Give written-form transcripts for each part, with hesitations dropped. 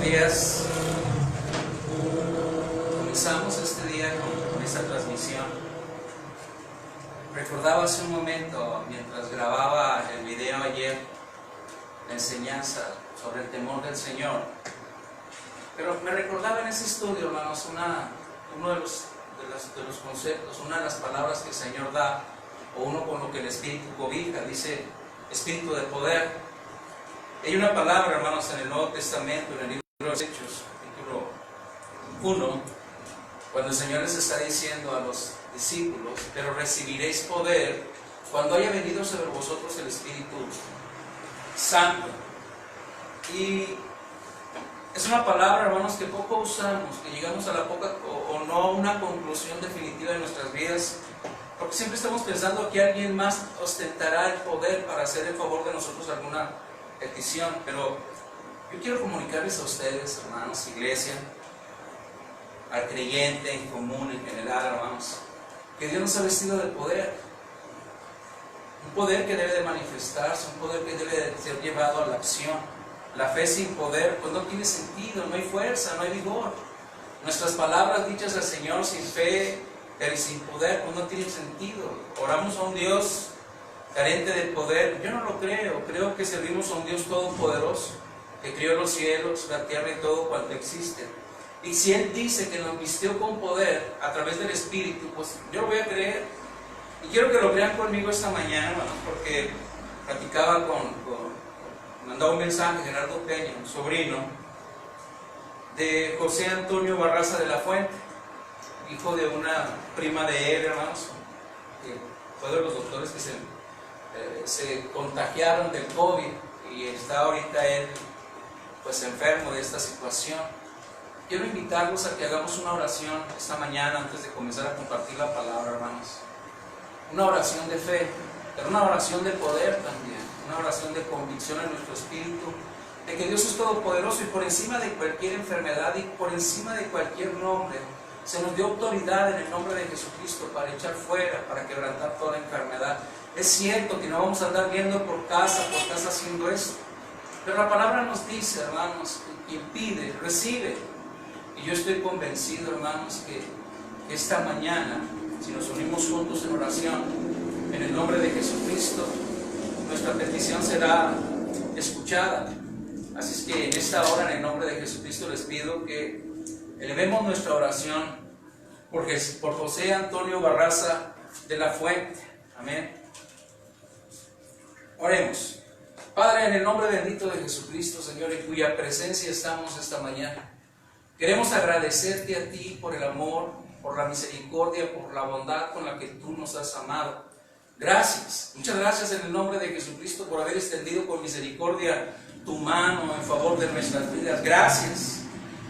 días. Comenzamos este día con esta transmisión. Recordaba hace un momento, mientras grababa el video ayer, la enseñanza sobre el temor del Señor. Pero me recordaba en ese estudio, hermanos, uno de los conceptos, una de las palabras que el Señor da, o uno con lo que el Espíritu cobija, dice Espíritu de poder. Hay una palabra, hermanos, en el Nuevo Testamento, en el libro de los Hechos, capítulo 1, cuando el Señor les está diciendo a los discípulos: pero recibiréis poder cuando haya venido sobre vosotros el Espíritu Santo. Y es una palabra, hermanos, que poco usamos, que llegamos a la poca o no a una conclusión definitiva de nuestras vidas, porque siempre estamos pensando que alguien más ostentará el poder para hacer en favor de nosotros alguna petición. Pero yo quiero comunicarles a ustedes, hermanos, iglesia, al creyente en común, en general, hermanos, que Dios nos ha vestido de poder. Un poder que debe de manifestarse, un poder que debe de ser llevado a la acción. La fe sin poder pues no tiene sentido, no hay fuerza, no hay vigor. Nuestras palabras dichas al Señor sin fe, pero sin poder, pues no tienen sentido. Oramos a un Dios carente de poder. Yo no lo creo. Creo que servimos a un Dios todopoderoso, que crió los cielos, la tierra y todo cuanto existe. Y si Él dice que nos vistió con poder a través del Espíritu, pues yo lo voy a creer. Y quiero que lo crean conmigo esta mañana, hermanos, porque platicaba mandaba un mensaje Gerardo Peña, un sobrino de José Antonio Barraza de la Fuente, hijo de una prima de él, hermanos, que fue de los doctores que se contagiaron del COVID y está ahorita él pues enfermo de esta situación. Quiero invitarlos a que hagamos una oración esta mañana antes de comenzar a compartir la palabra, hermanos. Una oración de fe, pero una oración de poder también, una oración de convicción en nuestro espíritu, de que Dios es todopoderoso y por encima de cualquier enfermedad y por encima de cualquier nombre, se nos dio autoridad en el nombre de Jesucristo para echar fuera, para quebrantar toda enfermedad. Es cierto que no vamos a andar viendo por casa haciendo esto, pero la palabra nos dice, hermanos, quien pide, recibe. Y yo estoy convencido, hermanos, que esta mañana, si nos unimos juntos en oración, en el nombre de Jesucristo, nuestra petición será escuchada. Así es que en esta hora, en el nombre de Jesucristo, les pido que elevemos nuestra oración por José Antonio Barraza de la Fuente. Amén. Oremos. Padre, en el nombre bendito de Jesucristo, Señor, en cuya presencia estamos esta mañana, queremos agradecerte a ti por el amor, por la misericordia, por la bondad con la que tú nos has amado. Gracias, muchas gracias en el nombre de Jesucristo por haber extendido con misericordia tu mano en favor de nuestras vidas. Gracias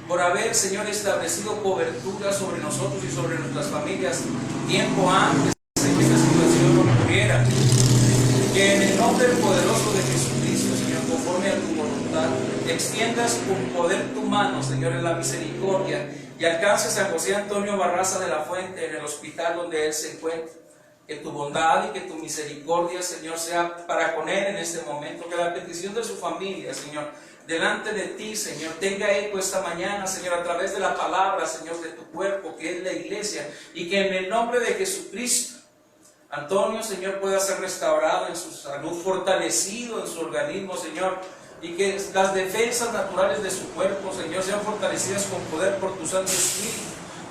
por haber, Señor, establecido cobertura sobre nosotros y sobre nuestras familias tiempo antes de que esta situación ocurriera. Que en el nombre poderoso de Jesucristo, Señor, conforme a tu voluntad, extiendas con poder tu mano, Señor, en la misericordia y alcances a José Antonio Barraza de la Fuente en el hospital donde él se encuentra. Que tu bondad y que tu misericordia, Señor, sea para con él en este momento. Que la petición de su familia, Señor, delante de ti, Señor, tenga eco esta mañana, Señor, a través de la palabra, Señor, de tu cuerpo, que es la iglesia. Y que en el nombre de Jesucristo, Antonio, Señor, pueda ser restaurado en su salud, fortalecido en su organismo, Señor. Y que las defensas naturales de su cuerpo, Señor, sean fortalecidas con poder por tu Santo Espíritu.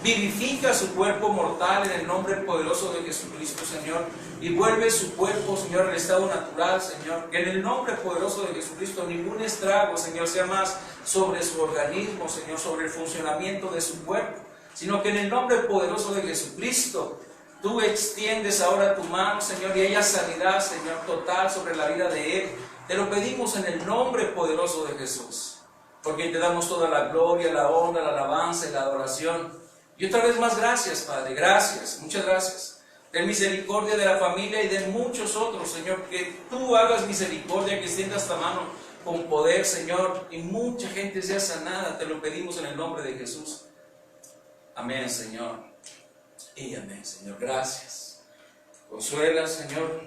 Vivifica su cuerpo mortal en el nombre poderoso de Jesucristo, Señor, y vuelve su cuerpo, Señor, al estado natural, Señor. Que en el nombre poderoso de Jesucristo ningún estrago, Señor, sea más sobre su organismo, Señor, sobre el funcionamiento de su cuerpo, sino que en el nombre poderoso de Jesucristo tú extiendes ahora tu mano, Señor, y haya sanidad, Señor, total sobre la vida de él. Te lo pedimos en el nombre poderoso de Jesús, porque te damos toda la gloria, la honra, la alabanza y la adoración. Y otra vez más gracias, Padre, gracias, muchas gracias. Ten misericordia de la familia y de muchos otros, Señor, que tú hagas misericordia, que extiendas tu mano con poder, Señor, y mucha gente sea sanada. Te lo pedimos en el nombre de Jesús. Amén, Señor. Y amén, Señor, gracias. Consuela, Señor,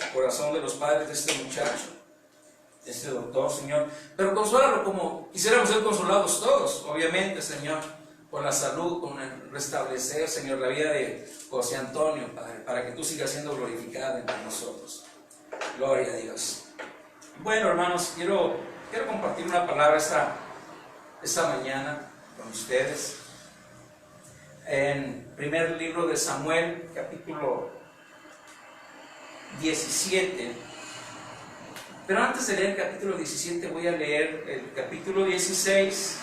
el corazón de los padres de este muchacho. este doctor, Señor. Pero consólalo como quisiéramos ser consolados todos, obviamente, Señor, con la salud, con el restablecer, Señor, la vida de José Antonio, Padre, para que tú sigas siendo glorificado entre nosotros. Gloria a Dios. Bueno, hermanos, quiero compartir una palabra esta mañana con ustedes. En primer libro de Samuel, capítulo 17. Pero antes de leer el capítulo 17, voy a leer el capítulo 16,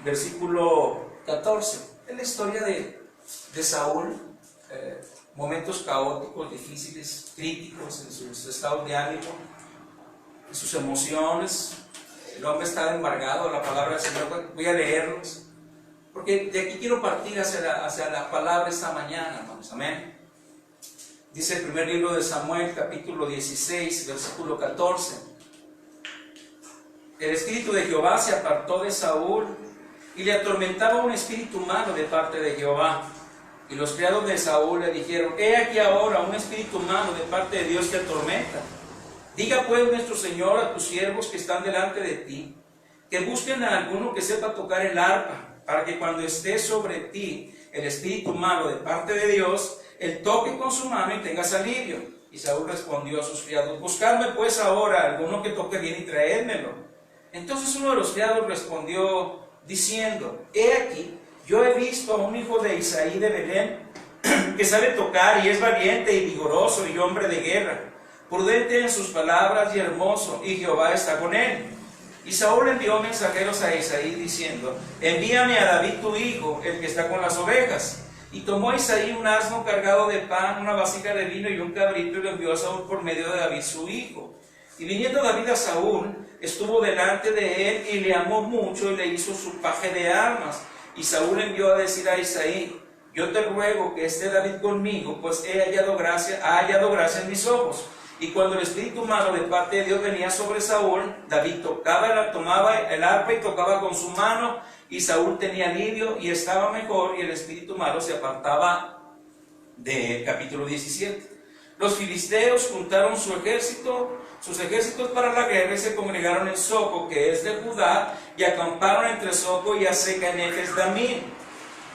versículo 14. Es la historia de Saúl, momentos caóticos, difíciles, críticos en sus estados de ánimo, en sus emociones. El hombre estaba embargado a la palabra del Señor. Voy a leerlos, porque de aquí quiero partir hacia la palabra esta mañana, hermanos. Amén. Dice el primer libro de Samuel, capítulo 16, versículo 14. El espíritu de Jehová se apartó de Saúl y le atormentaba un espíritu malo de parte de Jehová. Y los criados de Saúl le dijeron: he aquí ahora un espíritu malo de parte de Dios te atormenta. Diga pues nuestro Señor a tus siervos que están delante de ti, que busquen a alguno que sepa tocar el arpa, para que cuando esté sobre ti el espíritu malo de parte de Dios, él toque con su mano y tengas alivio. Y Saúl respondió a sus criados: buscadme pues ahora alguno que toque bien y traédmelo. Entonces uno de los criados respondió diciendo: he aquí, yo he visto a un hijo de Isaí de Belén, que sabe tocar y es valiente y vigoroso y hombre de guerra, prudente en sus palabras y hermoso, y Jehová está con él. Y Saúl envió mensajeros a Isaí diciendo: envíame a David tu hijo, el que está con las ovejas. Y tomó Isaí un asno cargado de pan, una vasija de vino y un cabrito, y lo envió a Saúl por medio de David su hijo. Y viniendo David a Saúl, estuvo delante de él y le amó mucho y le hizo su paje de armas. Y Saúl envió a decir a Isaí: yo te ruego que esté David conmigo, pues ha hallado gracia en mis ojos. Y cuando el espíritu malo de parte de Dios venía sobre Saúl, David tomaba el arpa y tocaba con su mano, y Saúl tenía alivio y estaba mejor, y el espíritu malo se apartaba de él. Capítulo 17. Los filisteos juntaron sus ejércitos para la guerra y se congregaron en Soco, que es de Judá, y acamparon entre Soco y Aseca en Efes-Damim.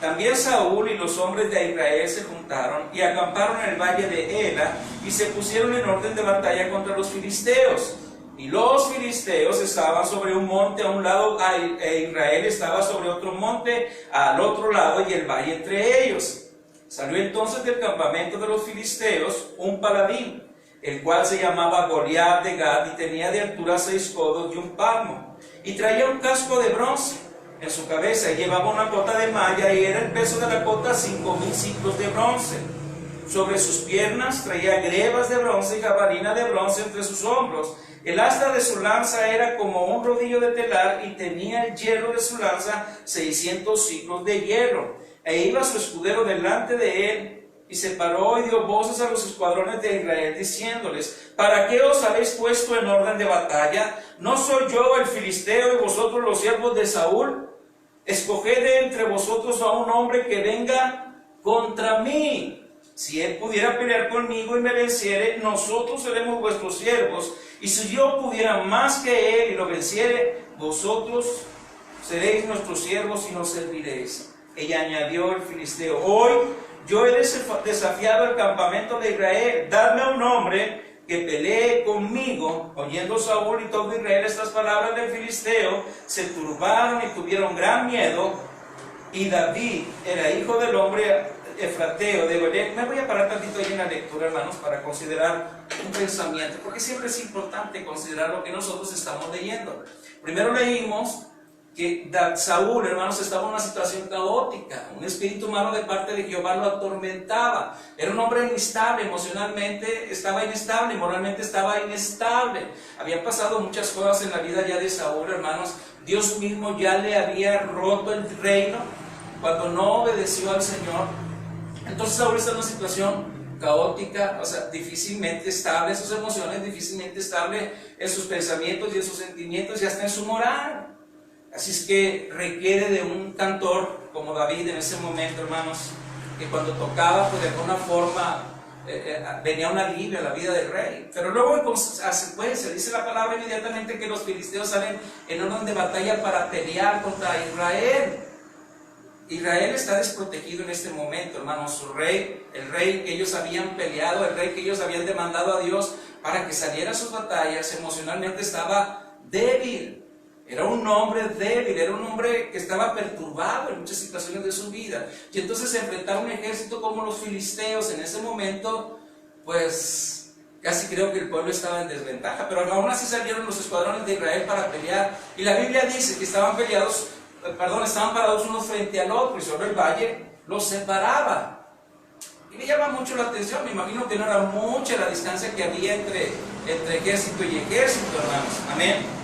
También Saúl y los hombres de Israel se juntaron y acamparon en el valle de Ela y se pusieron en orden de batalla contra los filisteos. Y los filisteos estaban sobre un monte a un lado e Israel estaba sobre otro monte al otro lado, y el valle entre ellos. Salió entonces del campamento de los filisteos un paladín, el cual se llamaba Goliat de Gad, y tenía de altura 6 codos y un palmo, y traía un casco de bronce en su cabeza, y llevaba una cota de malla, y era el peso de la cota 5,000 siclos de bronce. Sobre sus piernas traía grebas de bronce y jabalina de bronce entre sus hombros. El asta de su lanza era como un rodillo de telar, y tenía el hierro de su lanza 600 siclos de hierro. E iba su escudero delante de él, y se paró y dio voces a los escuadrones de Israel, diciéndoles: ¿para qué os habéis puesto en orden de batalla? ¿No soy yo el filisteo y vosotros los siervos de Saúl? Escoged de entre vosotros a un hombre que venga contra mí. Si él pudiera pelear conmigo y me venciere, nosotros seremos vuestros siervos. Y si yo pudiera más que él y lo venciere, vosotros seréis nuestros siervos y nos serviréis. Ella añadió el filisteo: hoy yo he desafiado el campamento de Israel, dadme a un hombre que pelee conmigo. Oyendo Saúl y todo Israel estas palabras del filisteo, se turbaron y tuvieron gran miedo. Y David era hijo del hombre efrateo de Belén. Me voy a parar tantito ahí en la lectura, hermanos, para considerar un pensamiento, porque siempre es importante considerar lo que nosotros estamos leyendo. Primero leímos que Saúl, hermanos, estaba en una situación caótica. Un espíritu malo de parte de Jehová lo atormentaba. Era un hombre inestable, emocionalmente estaba inestable, moralmente estaba inestable. Habían pasado muchas cosas en la vida ya de Saúl, hermanos. Dios mismo ya le había roto el reino cuando no obedeció al Señor. Entonces Saúl está en una situación caótica, o sea, difícilmente estable en sus emociones, difícilmente estable en sus pensamientos y en sus sentimientos y hasta en su moral. Así es que requiere de un cantor como David en ese momento, hermanos, que cuando tocaba, pues de alguna forma venía un alivio a la vida del rey. Pero luego a consecuencia dice la palabra inmediatamente que los filisteos salen en orden de batalla para pelear contra Israel. Israel está desprotegido en este momento, hermanos. Su rey, el rey que ellos habían peleado, el rey que ellos habían demandado a Dios para que saliera a sus batallas, emocionalmente estaba débil. Era un hombre débil, era un hombre que estaba perturbado en muchas situaciones de su vida. Y entonces enfrentar un ejército como los filisteos en ese momento, pues casi creo que el pueblo estaba en desventaja. Pero aún así salieron los escuadrones de Israel para pelear. Y la Biblia dice que estaban parados unos frente al otro y solo el valle los separaba. Y me llama mucho la atención, me imagino que no era mucha la distancia que había entre ejército y ejército, hermanos. Amén.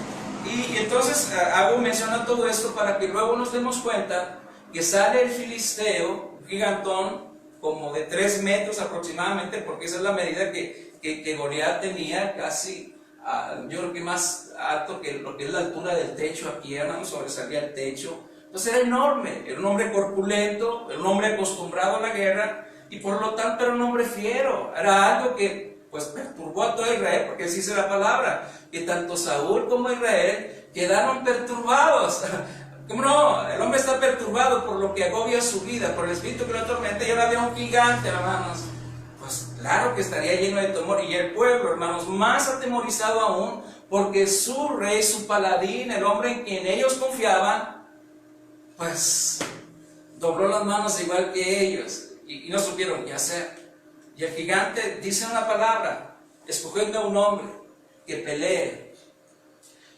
Y entonces hago mención a todo esto para que luego nos demos cuenta que sale el filisteo, un gigantón, como de 3 metros aproximadamente, porque esa es la medida que Goliat tenía, casi, yo creo que más alto que lo que es la altura del techo aquí, hermanos, sobresalía el techo. Entonces era enorme, era un hombre corpulento, era un hombre acostumbrado a la guerra, y por lo tanto era un hombre fiero, era algo que pues perturbó a todo Israel, porque así dice la palabra, que tanto Saúl como Israel quedaron perturbados. ¿Cómo no? El hombre está perturbado por lo que agobia su vida, por el espíritu que lo atormenta, y ahora ve a un gigante, hermanos. Pues claro que estaría lleno de temor, y el pueblo, hermanos, más atemorizado aún, porque su rey, su paladín, el hombre en quien ellos confiaban, pues dobló las manos igual que ellos, y no supieron qué hacer. Y el gigante dice una palabra: escogiendo a un hombre que pelee.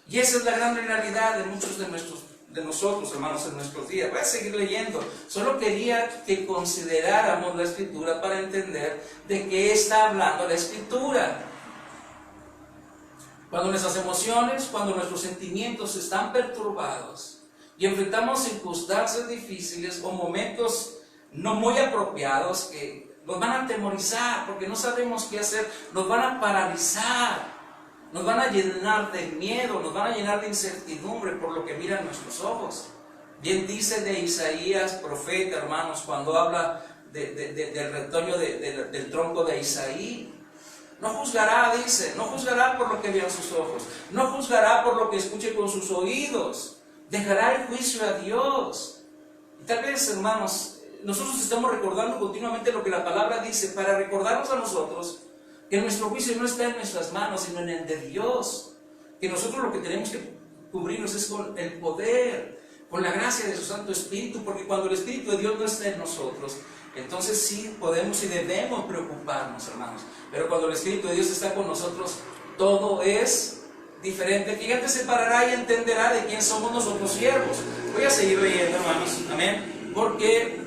Y esa es la gran realidad de muchos de nosotros, hermanos, en nuestros días. Voy a seguir leyendo. Solo quería que consideráramos la Escritura para entender de qué está hablando la Escritura. Cuando nuestras emociones, cuando nuestros sentimientos están perturbados y enfrentamos circunstancias difíciles o momentos no muy apropiados que nos van a atemorizar porque no sabemos qué hacer, nos van a paralizar, nos van a llenar de miedo, nos van a llenar de incertidumbre por lo que miran nuestros ojos. Bien dice de Isaías, profeta, hermanos, cuando habla del retoño del tronco de Isaí: no juzgará, dice, no juzgará por lo que vean sus ojos, no juzgará por lo que escuche con sus oídos, dejará el juicio a Dios. Y tal vez, hermanos, nosotros estamos recordando continuamente lo que la palabra dice, para recordarnos a nosotros que nuestro juicio no está en nuestras manos, sino en el de Dios. Que nosotros lo que tenemos que cubrirnos es con el poder, con la gracia de su Santo Espíritu, porque cuando el Espíritu de Dios no está en nosotros, entonces sí podemos y debemos preocuparnos, hermanos. Pero cuando el Espíritu de Dios está con nosotros, todo es diferente. El gigante se parará y entenderá de quién somos nosotros siervos. Voy a seguir leyendo, hermanos, amén, porque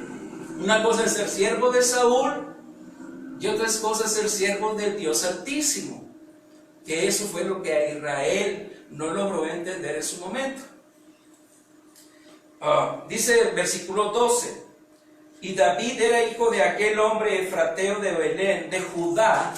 una cosa es ser siervo de Saúl y otra cosa es ser siervo del Dios Altísimo, que eso fue lo que a Israel no logró entender en su momento. Dice el versículo 12: y David era hijo de aquel hombre efrateo de Belén, de Judá,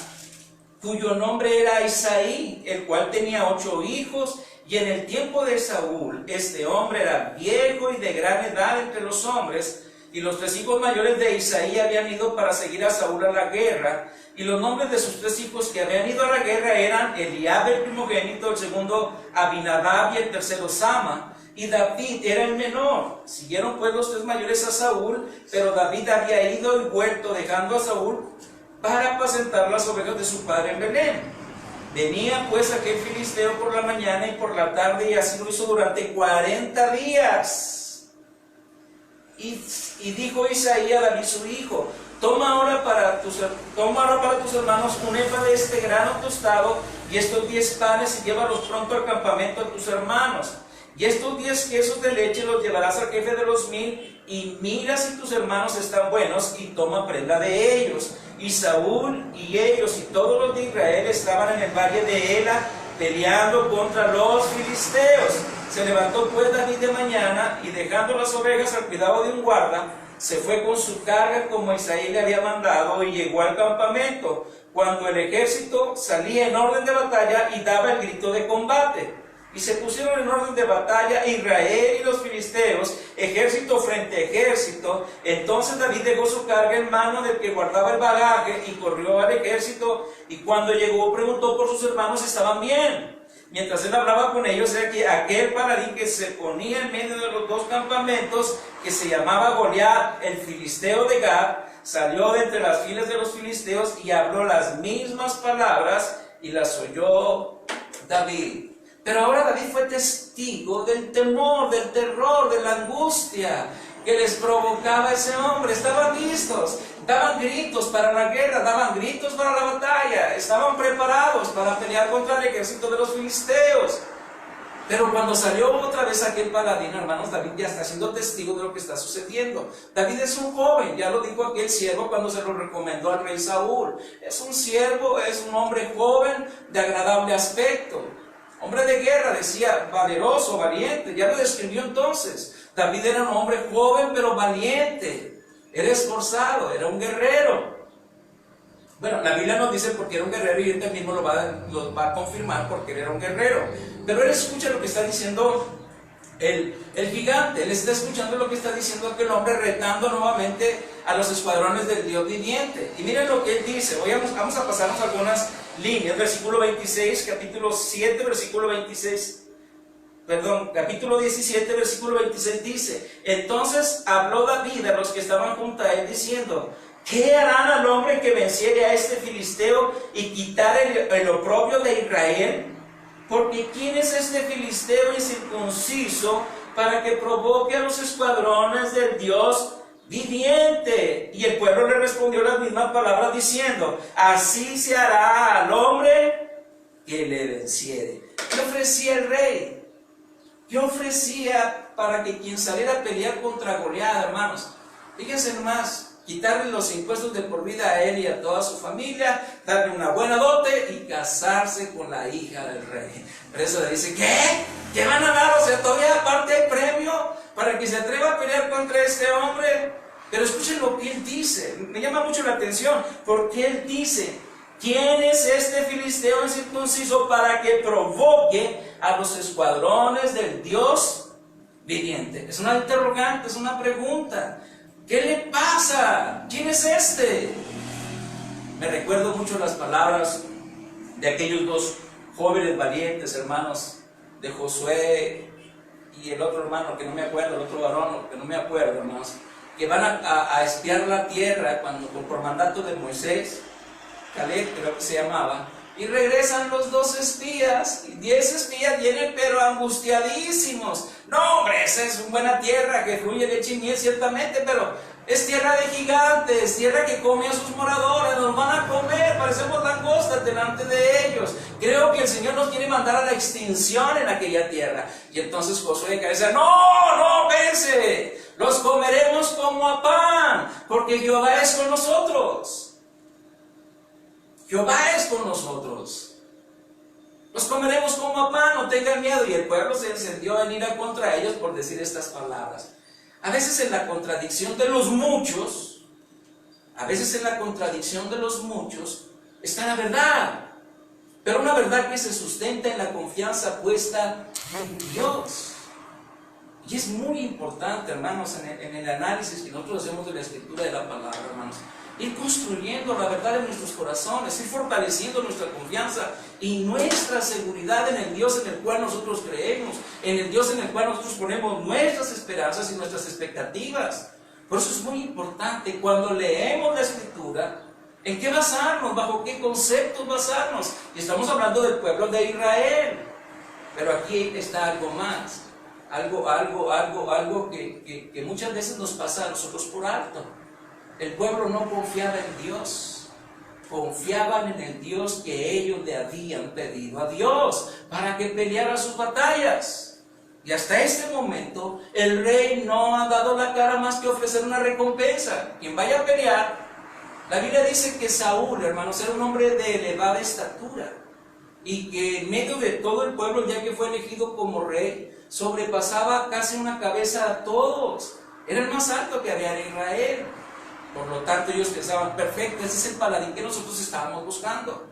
cuyo nombre era Isaí, el cual tenía 8 hijos, y en el tiempo de Saúl este hombre era viejo y de gran edad entre los hombres. Y los 3 hijos mayores de Isaí habían ido para seguir a Saúl a la guerra. Y los nombres de sus 3 hijos que habían ido a la guerra eran Eliab el primogénito, el segundo Abinadab y el tercero Sama. Y David era el menor. Siguieron pues los 3 mayores a Saúl, pero David había ido y vuelto dejando a Saúl para apacentar las ovejas de su padre en Belén. Venía pues aquel filisteo por la mañana y por la tarde, y así lo hizo durante 40 días. Y dijo Isaí a David su hijo: toma ahora para tus hermanos un efa de este grano tostado y estos 10 panes, y llévalos pronto al campamento a tus hermanos. Y estos 10 quesos de leche los llevarás al jefe de los 1000, y mira si tus hermanos están buenos, y toma prenda de ellos. Y Saúl y ellos y todos los de Israel estaban en el valle de Ela peleando contra los filisteos. Se levantó pues David de mañana, y dejando las ovejas al cuidado de un guarda, se fue con su carga como Isaí le había mandado, y llegó al campamento, cuando el ejército salía en orden de batalla y daba el grito de combate. Y se pusieron en orden de batalla Israel y los filisteos, ejército frente a ejército. Entonces David dejó su carga en mano del que guardaba el bagaje y corrió al ejército. Y cuando llegó preguntó por sus hermanos si estaban bien. Mientras él hablaba con ellos, era que aquel paladín que se ponía en medio de los dos campamentos, que se llamaba Goliat, el filisteo de Gad, salió de entre las filas de los filisteos y habló las mismas palabras y las oyó David. Pero ahora David fue testigo del temor, del terror, de la angustia que les provocaba ese hombre. Estaban listos, daban gritos para la guerra, daban gritos para la batalla, estaban preparados para pelear contra el ejército de los filisteos. Pero cuando salió otra vez aquel paladín, hermanos, David ya está siendo testigo de lo que está sucediendo. David es un joven, ya lo dijo aquel siervo cuando se lo recomendó al rey Saúl. Es un siervo, es un hombre joven de agradable aspecto. Hombre de guerra, decía, valeroso, valiente, ya lo describió entonces. David era un hombre joven pero valiente, era esforzado, era un guerrero. Bueno, la Biblia nos dice porque era un guerrero y él mismo lo va a confirmar porque él era un guerrero. Pero él escucha lo que está diciendo el gigante, él está escuchando lo que está diciendo aquel hombre retando nuevamente a los escuadrones del Dios viviente. Y miren lo que él dice, vamos a pasarnos algunas líneas, versículo 26, capítulo 7, versículo 26, capítulo 17, versículo 26 dice: entonces habló David a los que estaban junto a él diciendo: ¿qué harán al hombre que venciere a este filisteo y quitare el oprobio de Israel? Porque ¿quién es este filisteo incircunciso para que provoque a los escuadrones del Dios viviente? Y el pueblo le respondió las mismas palabras diciendo: así se hará al hombre que le venciere. ¿Qué ofrecía el rey? ¿Qué ofrecía para que quien saliera a pelear contra Goliat, hermanos? Fíjense nomás, quitarle los impuestos de por vida a él y a toda su familia, darle una buena dote y casarse con la hija del rey. Por eso le dice, ¿qué? ¿Qué van a dar? O sea, todavía aparte hay premio para que se atreva a pelear contra este hombre. Pero escuchen lo que él dice, me llama mucho la atención, porque él dice: ¿quién es este filisteo incircunciso para que provoque a los escuadrones del Dios viviente? Es una interrogante, es una pregunta. ¿Qué le pasa? ¿Quién es este? Me recuerdo mucho las palabras de aquellos dos jóvenes valientes, hermanos, de Josué y el otro hermano, que no me acuerdo, el otro varón, que no me acuerdo, hermanos, que van a espiar la tierra por mandato de Moisés, Caleb creo que se llamaba, y regresan los dos espías, y 10 espías vienen pero angustiadísimos. No, hombre, esa es una buena tierra que fluye leche y miel ciertamente, pero es tierra de gigantes, tierra que come a sus moradores, nos van a comer, parecemos langostas delante de ellos. Creo que el Señor nos quiere mandar a la extinción en aquella tierra. Y entonces Josué de cabeza: no, pense, los comeremos como a pan, porque Jehová es con nosotros. Jehová es con nosotros. Los comeremos como a pan, no tengan miedo. Y el pueblo se encendió en ira contra ellos por decir estas palabras. A veces en la contradicción de los muchos, está la verdad. Pero una verdad que se sustenta en la confianza puesta en Dios. Y es muy importante, hermanos, en el análisis que nosotros hacemos de la escritura de la palabra, hermanos, ir construyendo la verdad en nuestros corazones, ir fortaleciendo nuestra confianza y nuestra seguridad en el Dios en el cual nosotros creemos, en el Dios en el cual nosotros ponemos nuestras esperanzas y nuestras expectativas. Por eso es muy importante cuando leemos la escritura, en qué basarnos, bajo qué conceptos basarnos. Y estamos hablando del pueblo de Israel, pero aquí está algo más, algo que muchas veces nos pasa a nosotros por alto. El pueblo no confiaba en Dios, confiaban en el Dios que ellos le habían pedido a Dios para que peleara sus batallas. Y hasta este momento el rey no ha dado la cara más que ofrecer una recompensa. Quien vaya a pelear, la Biblia dice que Saúl, hermanos, era un hombre de elevada estatura y que en medio de todo el pueblo, ya que fue elegido como rey, sobrepasaba casi una cabeza a todos. Era el más alto que había en Israel. Por lo tanto, ellos pensaban: perfecto, ese es el paladín que nosotros estábamos buscando.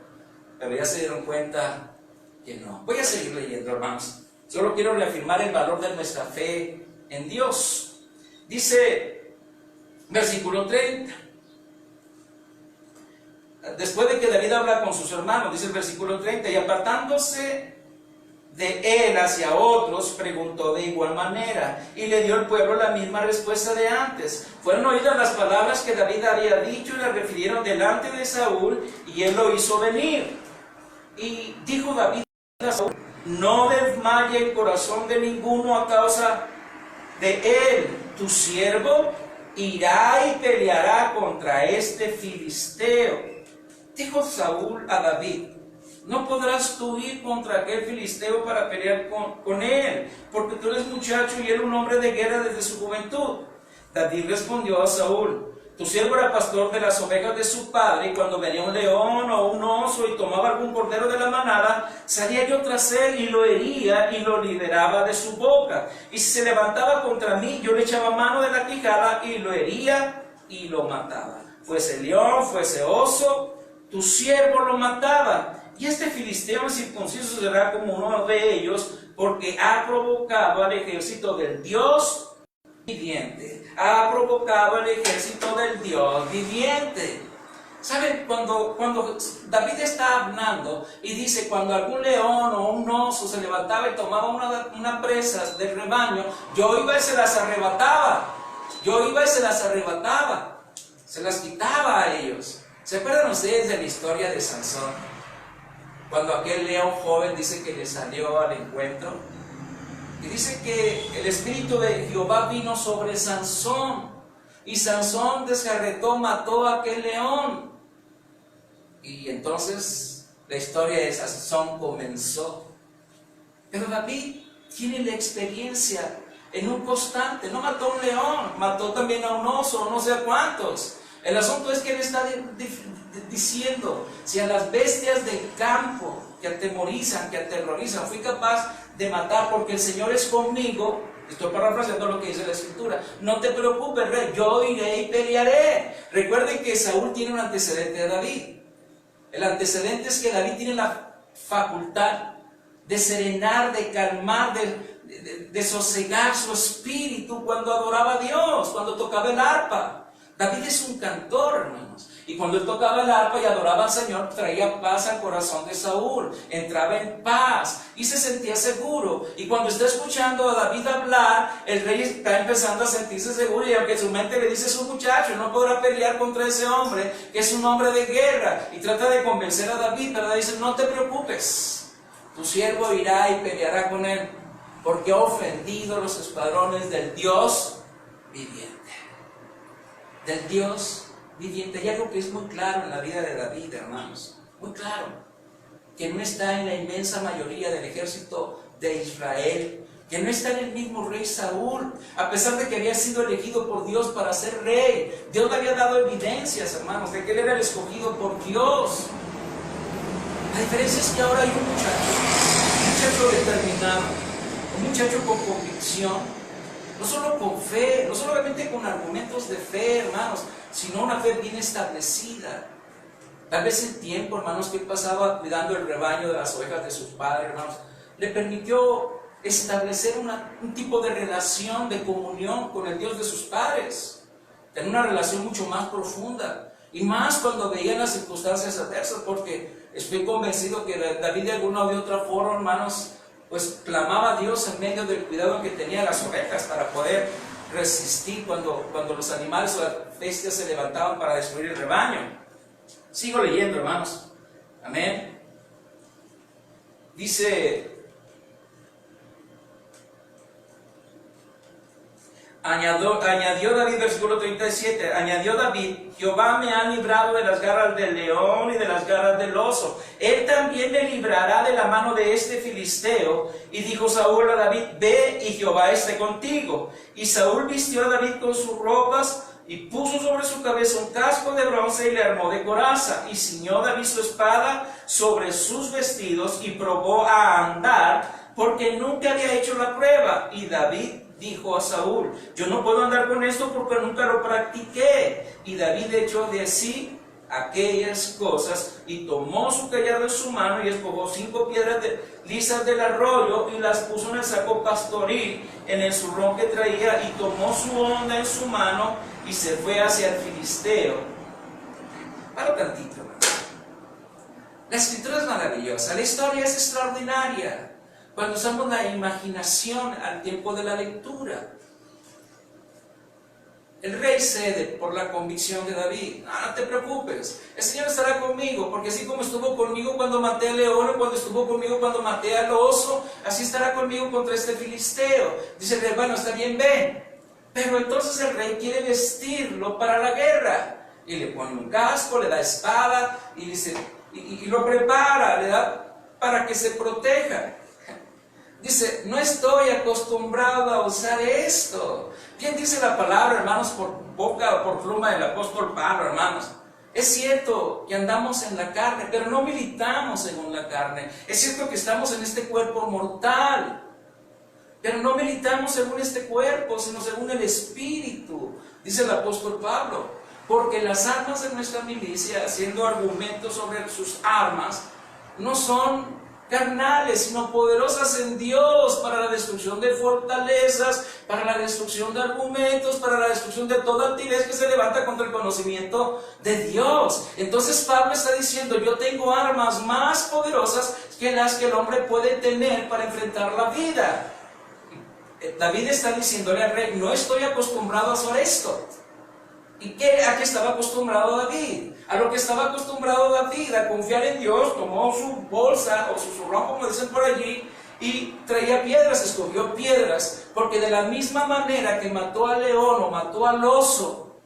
Pero ya se dieron cuenta que no. Voy a seguir leyendo, hermanos. Solo quiero reafirmar el valor de nuestra fe en Dios. Dice, versículo 30. Después de que David habla con sus hermanos, dice el versículo 30, y apartándose de él hacia otros, preguntó de igual manera, y le dio el pueblo la misma respuesta de antes. Fueron oídas las palabras que David había dicho y las refirieron delante de Saúl, y él lo hizo venir. Y dijo David a Saúl, no desmaye el corazón de ninguno a causa de él. Tu siervo irá y peleará contra este filisteo. Dijo Saúl a David, no podrás tú ir contra aquel filisteo para pelear con él, porque tú eres muchacho y él un hombre de guerra desde su juventud. David respondió a Saúl, tu siervo era pastor de las ovejas de su padre, y cuando venía un león o un oso y tomaba algún cordero de la manada, salía yo tras él y lo hería y lo liberaba de su boca. Y si se levantaba contra mí, yo le echaba mano de la quijada y lo hería y lo mataba. Fuese león, fuese oso, tu siervo lo mataba. Y este filisteo incircunciso será como uno de ellos, porque ha provocado al ejército del Dios viviente. Ha provocado al ejército del Dios viviente. ¿Saben? Cuando David está hablando y dice, cuando algún león o un oso se levantaba y tomaba una presa del rebaño, yo iba y se las arrebataba. Se las quitaba a ellos. ¿Se acuerdan ustedes de la historia de Sansón? Cuando aquel león joven dice que le salió al encuentro. Y dice que el Espíritu de Jehová vino sobre Sansón. Y Sansón descarretó, mató a aquel león. Y entonces la historia de Sansón comenzó. Pero David tiene la experiencia en un constante. No mató a un león, mató también a un oso, no sé a cuántos. El asunto es que él está diciendo, si a las bestias del campo que atemorizan, que aterrorizan, fui capaz de matar porque el Señor es conmigo, estoy parafraseando lo que dice la Escritura, no te preocupes, rey, yo iré y pelearé. Recuerden que Saúl tiene un antecedente de David. El antecedente es que David tiene la facultad de serenar, de calmar, de sosegar su espíritu cuando adoraba a Dios, cuando tocaba el arpa. David es un cantor, hermanos, y cuando él tocaba el arpa y adoraba al Señor, traía paz al corazón de Saúl, entraba en paz y se sentía seguro. Y cuando está escuchando a David hablar, el rey está empezando a sentirse seguro, y aunque su mente le dice, es un muchacho, no podrá pelear contra ese hombre, que es un hombre de guerra, y trata de convencer a David, pero David dice, no te preocupes, tu siervo irá y peleará con él, porque ha ofendido los escuadrones del Dios viviente. Del Dios viviente. Hay algo que es muy claro en la vida de David, hermanos, muy claro, que no está en la inmensa mayoría del ejército de Israel, que no está en el mismo rey Saúl, a pesar de que había sido elegido por Dios para ser rey. Dios le había dado evidencias, hermanos, de que él era el escogido por Dios. La diferencia es que ahora hay un muchacho determinado, un muchacho con convicción, no solo con fe, no solamente con argumentos de fe, hermanos, sino una fe bien establecida. Tal vez el tiempo, hermanos, que él pasaba cuidando el rebaño de las ovejas de sus padres, hermanos, le permitió establecer un tipo de relación, de comunión con el Dios de sus padres. Tener una relación mucho más profunda. Y más cuando veían las circunstancias adversas, porque estoy convencido que David de alguna o de otra forma, hermanos, pues clamaba a Dios en medio del cuidado que tenía las ovejas para poder resistir cuando los animales o las bestias se levantaban para destruir el rebaño. Sigo leyendo, hermanos. Amén. Dice, añadió David, versículo 37, añadió David, Jehová me ha librado de las garras del león y de las garras del oso. Él también me librará de la mano de este filisteo. Y dijo Saúl a David, ve y Jehová esté contigo. Y Saúl vistió a David con sus ropas y puso sobre su cabeza un casco de bronce y le armó de coraza. Y ciñó David su espada sobre sus vestidos y probó a andar, porque nunca había hecho la prueba. Y David dijo a Saúl, yo no puedo andar con esto porque nunca lo practiqué. Y David echó de sí aquellas cosas, y tomó su callado en su mano y escogó 5 piedras lisas del arroyo y las puso en el saco pastoril, en el zurrón que traía, y tomó su honda en su mano y se fue hacia el filisteo. Para tantito, hermano. La escritura es maravillosa, la historia es extraordinaria cuando usamos la imaginación al tiempo de la lectura. El rey cede por la convicción de David. No te preocupes, el Señor estará conmigo, porque así como estuvo conmigo cuando maté al león, cuando estuvo conmigo cuando maté al oso, así estará conmigo contra este filisteo. Dice el rey, bueno, está bien, ven. Pero entonces el rey quiere vestirlo para la guerra, y le pone un casco, le da espada, y dice, y lo prepara, le da para que se proteja. Dice, no estoy acostumbrado a usar esto. Bien dice la palabra, hermanos, por boca o por pluma del apóstol Pablo, hermanos. Es cierto que andamos en la carne, pero no militamos según la carne. Es cierto que estamos en este cuerpo mortal, pero no militamos según este cuerpo, sino según el Espíritu, dice el apóstol Pablo. Porque las armas de nuestra milicia, haciendo argumentos sobre sus armas, no son carnales, sino poderosas en Dios para la destrucción de fortalezas, para la destrucción de argumentos, para la destrucción de toda altivez que se levanta contra el conocimiento de Dios. Entonces Pablo está diciendo, yo tengo armas más poderosas que las que el hombre puede tener para enfrentar la vida. David está diciéndole al rey, no estoy acostumbrado a hacer esto. ¿Y a qué estaba acostumbrado David? A lo que estaba acostumbrado David, a confiar en Dios. Tomó su bolsa o su zurrón, como dicen por allí, y traía piedras, escogió piedras, porque de la misma manera que mató al león o mató al oso,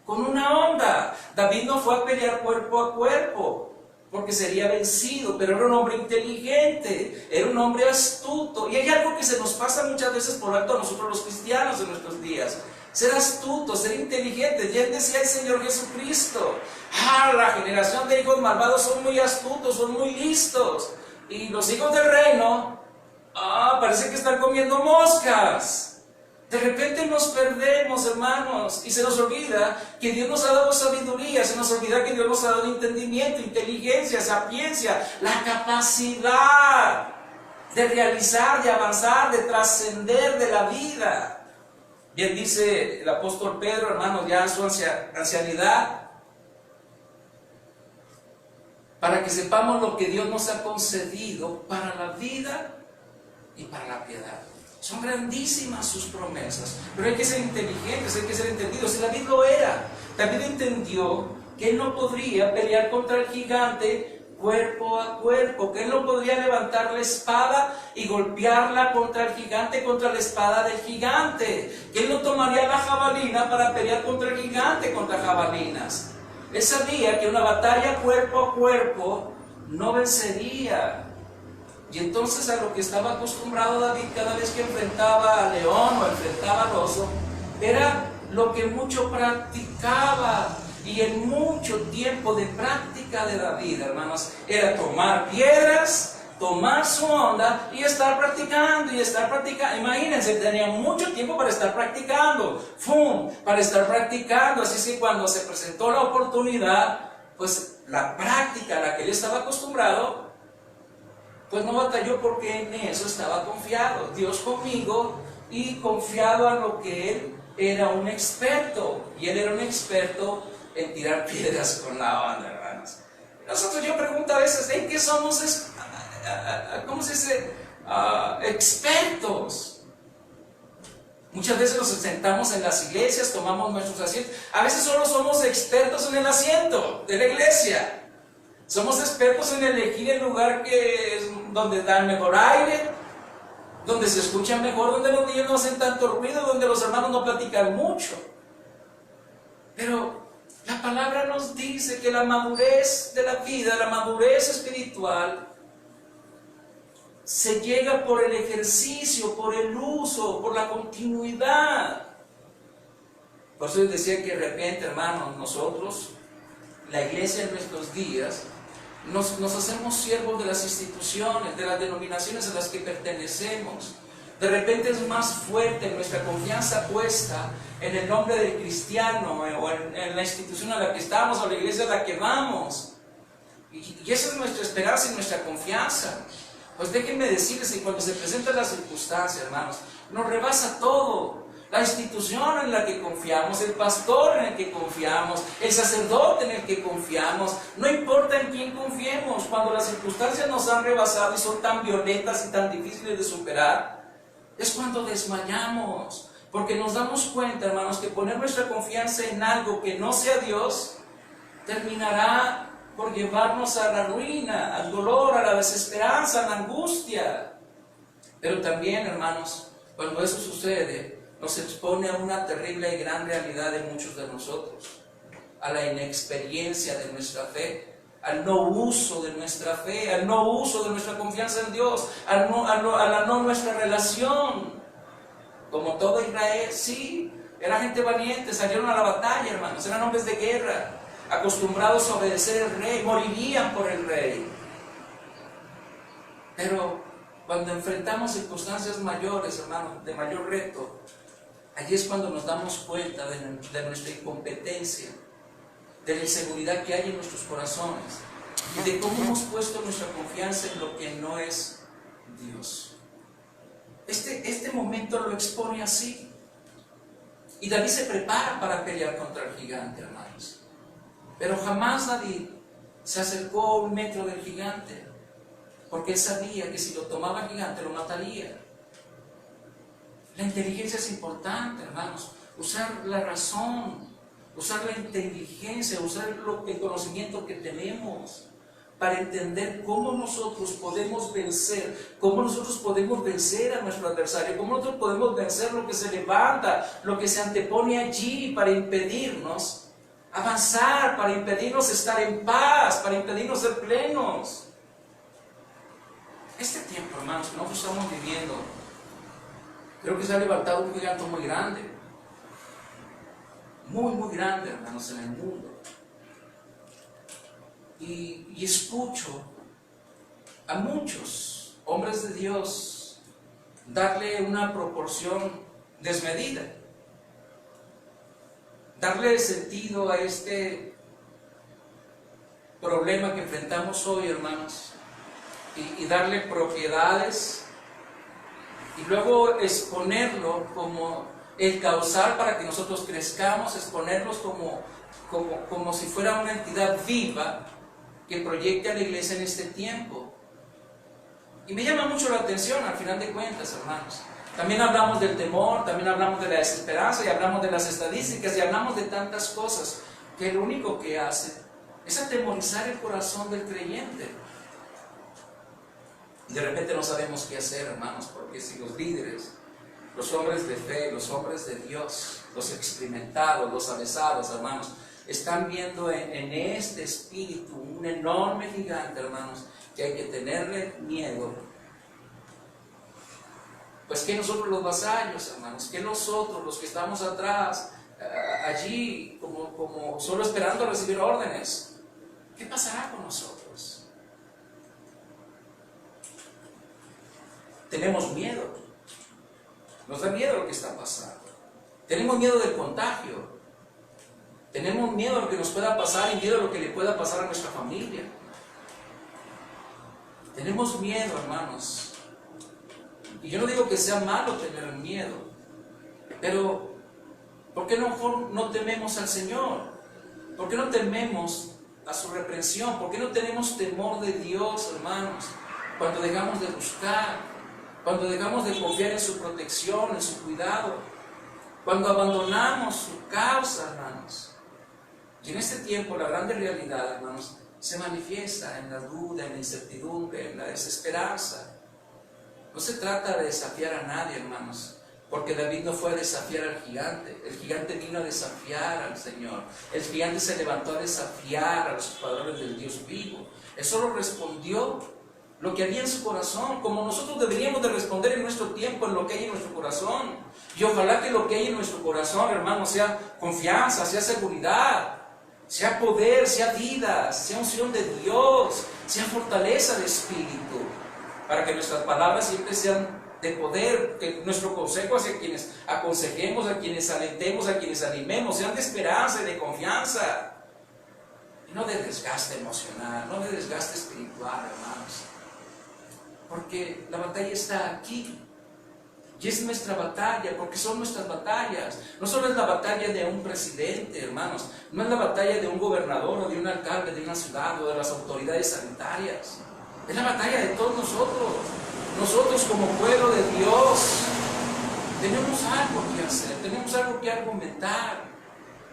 con una honda, David no fue a pelear cuerpo a cuerpo, porque sería vencido, pero era un hombre inteligente, era un hombre astuto. Y hay algo que se nos pasa muchas veces por alto a nosotros los cristianos en nuestros días: ser astuto, ser inteligente. Bien decía el Señor Jesucristo, la generación de hijos malvados son muy astutos, son muy listos, y los hijos del reino, parece que están comiendo moscas. De repente nos perdemos, hermanos, y se nos olvida que Dios nos ha dado sabiduría, se nos olvida que Dios nos ha dado entendimiento, inteligencia, sapiencia, la capacidad de realizar, de avanzar, de trascender de la vida. Bien dice el apóstol Pedro, hermanos, ya en su ancianidad, para que sepamos lo que Dios nos ha concedido para la vida y para la piedad. Son grandísimas sus promesas, pero hay que ser inteligentes, hay que ser entendidos. Y David lo era. David entendió que él no podría pelear contra el gigante cuerpo a cuerpo, que él no podría levantar la espada y golpearla contra el gigante, contra la espada del gigante, que él no tomaría la jabalina para pelear contra el gigante, contra jabalinas. Él sabía que una batalla cuerpo a cuerpo no vencería. Y entonces a lo que estaba acostumbrado David cada vez que enfrentaba al león o enfrentaba al oso, era lo que mucho practicaba. Y en mucho tiempo de práctica de David, hermanos, era tomar piedras, tomar su honda y estar practicando y estar practicando. Imagínense, tenía mucho tiempo para estar practicando, para estar practicando. Así que cuando se presentó la oportunidad, pues la práctica a la que él estaba acostumbrado, pues no batalló, porque en eso estaba confiado. Dios conmigo, y confiado a lo que él era un experto. Y él era un experto en tirar piedras con la onda, hermanos. Nosotros, yo pregunto a veces, ¿en qué somos, cómo se dice, expertos? Muchas veces nos sentamos en las iglesias, tomamos nuestros asientos. A veces solo somos expertos en el asiento de la iglesia. Somos expertos en elegir el lugar donde da el mejor aire, donde se escucha mejor, donde los niños no hacen tanto ruido, donde los hermanos no platican mucho. Pero la palabra nos dice que la madurez de la vida, la madurez espiritual, se llega por el ejercicio, por el uso, por la continuidad. Por eso les decía que de repente, hermanos, nosotros, la iglesia en nuestros días, nos hacemos siervos de las instituciones, de las denominaciones a las que pertenecemos. De repente es más fuerte nuestra confianza puesta en el nombre del cristiano o en la institución a la que estamos o la iglesia a la que vamos. Y esa es nuestra esperanza y nuestra confianza. Pues déjenme decirles que cuando se presentan las circunstancias, hermanos, nos rebasa todo. La institución en la que confiamos, el pastor en el que confiamos, el sacerdote en el que confiamos, no importa en quién confiemos, cuando las circunstancias nos han rebasado y son tan violentas y tan difíciles de superar, es cuando desmayamos, porque nos damos cuenta, hermanos, que poner nuestra confianza en algo que no sea Dios, terminará por llevarnos a la ruina, al dolor, a la desesperanza, a la angustia. Pero también, hermanos, cuando eso sucede, nos expone a una terrible y gran realidad de muchos de nosotros, a la inexperiencia de nuestra fe, al no uso de nuestra fe, al no uso de nuestra confianza en Dios, a la no nuestra relación. Como todo Israel, sí, era gente valiente, salieron a la batalla, hermanos, eran hombres de guerra, acostumbrados a obedecer al rey, morirían por el rey. Pero cuando enfrentamos circunstancias mayores, hermanos, de mayor reto, allí es cuando nos damos cuenta de nuestra incompetencia, de la inseguridad que hay en nuestros corazones y de cómo hemos puesto nuestra confianza en lo que no es Dios. Este momento lo expone así. Y David se prepara para pelear contra el gigante, hermanos. Pero jamás David se acercó a 1 metro del gigante, porque él sabía que si lo tomaba el gigante lo mataría. La inteligencia es importante, hermanos. Usar la razón, usar la inteligencia, usar el conocimiento que tenemos para entender cómo nosotros podemos vencer, a nuestro adversario, cómo nosotros podemos vencer lo que se levanta, lo que se antepone allí para impedirnos avanzar, para impedirnos estar en paz, para impedirnos ser plenos. Este tiempo, hermanos, que nosotros estamos viviendo, creo que se ha levantado un gigante muy grande, muy grande, hermanos, en el mundo. Y escucho a muchos hombres de Dios darle una proporción desmedida, darle sentido a este problema que enfrentamos hoy, hermanos, y darle propiedades y luego exponerlo como el causal para que nosotros crezcamos, exponerlos como si fuera una entidad viva que proyecte a la iglesia en este tiempo. Y me llama mucho la atención, al final de cuentas, hermanos. También hablamos del temor, también hablamos de la desesperanza, y hablamos de las estadísticas, y hablamos de tantas cosas que lo único que hace es atemorizar el corazón del creyente. Y de repente no sabemos qué hacer, hermanos, porque si los líderes, los hombres de fe, los hombres de Dios, los experimentados, los avesados, hermanos, están viendo en este espíritu un enorme gigante, hermanos, que hay que tenerle miedo. Pues que nosotros los vasallos, hermanos, que nosotros los que estamos atrás, allí como solo esperando recibir órdenes, ¿qué pasará con nosotros? Tenemos miedo, nos da miedo lo que está pasando, tenemos miedo del contagio, tenemos miedo a lo que nos pueda pasar y miedo a lo que le pueda pasar a nuestra familia. Tenemos miedo, hermanos. Y yo no digo que sea malo tener miedo, pero ¿por qué no tememos al Señor? ¿Por qué no tememos a su reprensión? ¿Por qué no tenemos temor de Dios, hermanos? Cuando dejamos de buscar, cuando dejamos de confiar en su protección, en su cuidado, cuando abandonamos su causa, hermanos. Y en este tiempo la grande realidad, hermanos, se manifiesta en la duda, en la incertidumbre, en la desesperanza. No se trata de desafiar a nadie, hermanos, porque David no fue a desafiar al gigante. El gigante vino a desafiar al Señor. El gigante se levantó a desafiar a los padres del Dios vivo. Él solo respondió lo que había en su corazón, como nosotros deberíamos de responder en nuestro tiempo en lo que hay en nuestro corazón. Y ojalá que lo que hay en nuestro corazón, hermanos, sea confianza, sea seguridad, sea poder, sea vida, sea unción de Dios, sea fortaleza de espíritu, para que nuestras palabras siempre sean de poder, que nuestro consejo hacia quienes aconsejemos, a quienes alentemos, a quienes animemos, sean de esperanza y de confianza. Y no de desgaste emocional, no de desgaste espiritual, hermanos. Porque la batalla está aquí. Y es nuestra batalla, porque son nuestras batallas. No solo es la batalla de un presidente, hermanos. No es la batalla de un gobernador o de un alcalde de una ciudad o de las autoridades sanitarias. Es la batalla de todos nosotros. Nosotros como pueblo de Dios tenemos algo que hacer, tenemos algo que argumentar.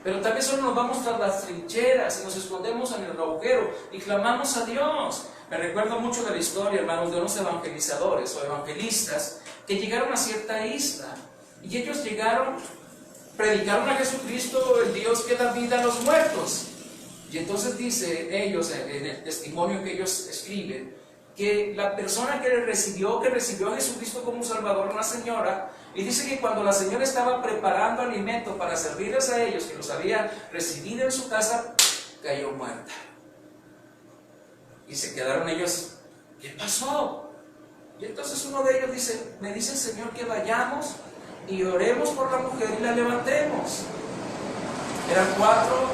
Pero también solo nos vamos tras las trincheras y nos escondemos en el agujero y clamamos a Dios. Me recuerdo mucho de la historia, hermanos, de unos evangelizadores o evangelistas que llegaron a cierta isla y ellos llegaron, predicaron a Jesucristo, el Dios que da vida a los muertos. Y entonces dicen ellos, en el testimonio que ellos escriben, que la persona que recibió a Jesucristo como Salvador, una señora, y dice que cuando la señora estaba preparando alimento para servirles a ellos, que los había recibido en su casa, cayó muerta. Y se quedaron ellos, ¿qué pasó? Y entonces uno de ellos dice, me dice el Señor que vayamos y oremos por la mujer y la levantemos. Eran 4,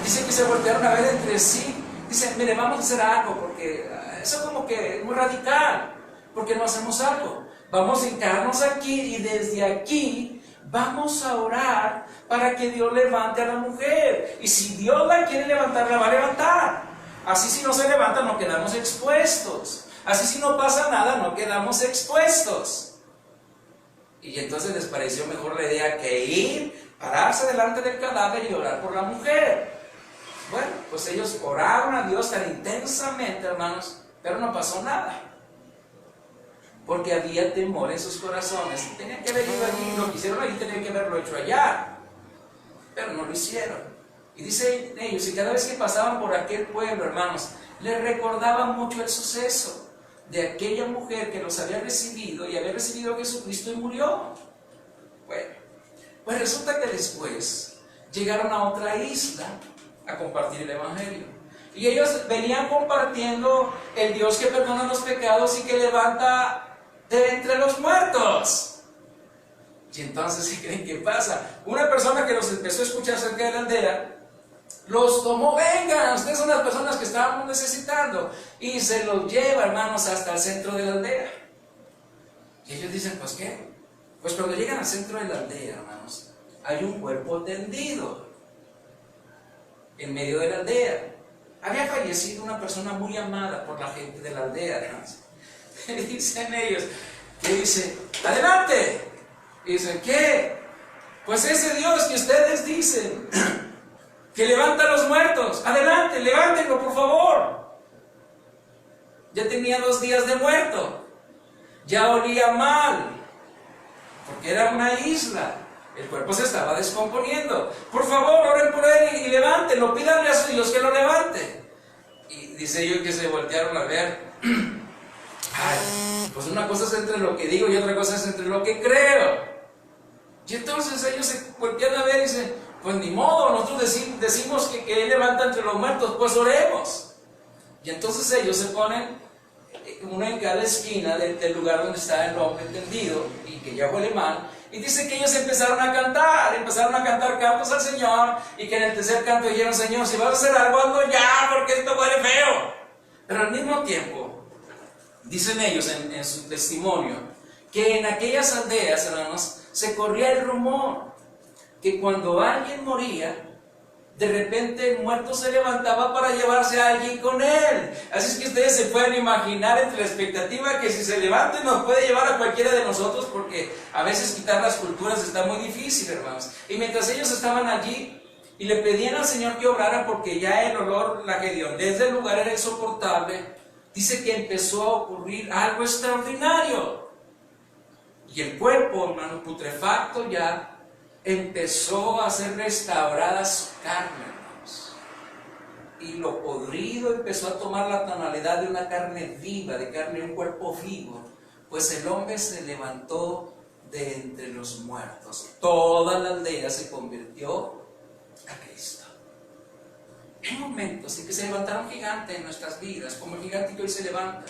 dice que se voltearon a ver entre sí, dicen, mire, vamos a hacer algo, porque eso como que es muy radical, porque no hacemos algo. Vamos a hincarnos aquí y desde aquí vamos a orar para que Dios levante a la mujer. Y si Dios la quiere levantar, la va a levantar. Así si no se levanta, no quedamos expuestos. Así si no pasa nada, no quedamos expuestos. Y entonces les pareció mejor la idea que ir, pararse delante del cadáver y orar por la mujer. Bueno, pues ellos oraron a Dios tan intensamente, hermanos, pero no pasó nada. Porque había temor en sus corazones. Tenían que haber ido allí, lo que hicieron allí tenían que haberlo hecho allá. Pero no lo hicieron. Y dicen ellos, y cada vez que pasaban por aquel pueblo, hermanos, les recordaban mucho el suceso de aquella mujer que los había recibido y había recibido a Jesucristo y murió. Bueno, pues resulta que después llegaron a otra isla a compartir el Evangelio. Y ellos venían compartiendo el Dios que perdona los pecados y que levanta de entre los muertos. Y entonces, ¿sí creen qué pasa? Una persona que los empezó a escuchar cerca de la aldea, los tomó, vengan, ustedes son las personas que estábamos necesitando, y se los lleva, hermanos, hasta el centro de la aldea. Y ellos dicen, pues ¿qué? Pues cuando llegan al centro de la aldea, hermanos, hay un cuerpo tendido en medio de la aldea. Había fallecido una persona muy amada por la gente de la aldea, hermanos. Dicen ellos, que dice, adelante. Y dicen, ¿qué? Pues ese Dios que ustedes dicen que levanta a los muertos, adelante, levántenlo por favor. Ya tenía 2 días de muerto, ya olía mal, porque era una isla, el cuerpo se estaba descomponiendo. Por favor, oren por él y levántenlo, pídanle a su Dios que lo levante. Y dice ellos que se voltearon a ver. Ay, pues una cosa es entre lo que digo y otra cosa es entre lo que creo. Y entonces ellos se voltean a ver y dicen, pues ni modo, nosotros decimos que Él levanta entre los muertos, pues oremos. Y entonces ellos se ponen uno en cada esquina del lugar donde está el hombre tendido y que ya huele mal. Y dice que ellos empezaron a cantar cantos al Señor, y que en el tercer canto dijeron, Señor, si vas a hacer algo, hazlo ya, porque esto huele feo. Pero al mismo tiempo, dicen ellos en su testimonio, que en aquellas aldeas, hermanos, se corría el rumor que cuando alguien moría, de repente el muerto se levantaba para llevarse a alguien con él. Así es que ustedes se pueden imaginar entre la expectativa que si se levanta nos puede llevar a cualquiera de nosotros, porque a veces quitar las culturas está muy difícil, hermanos. Y mientras ellos estaban allí y le pedían al Señor que obrara, porque ya el olor, la hediondez del lugar era insoportable, dice que empezó a ocurrir algo extraordinario. Y el cuerpo, hermano, putrefacto ya, empezó a ser restaurada su carne, hermanos. Y lo podrido empezó a tomar la tonalidad de una carne viva, de carne de un cuerpo vivo. Pues el hombre se levantó de entre los muertos. Toda la aldea se convirtió a Cristo. Hay momentos en que se levantará un gigante en nuestras vidas, como el gigante que hoy se levanta.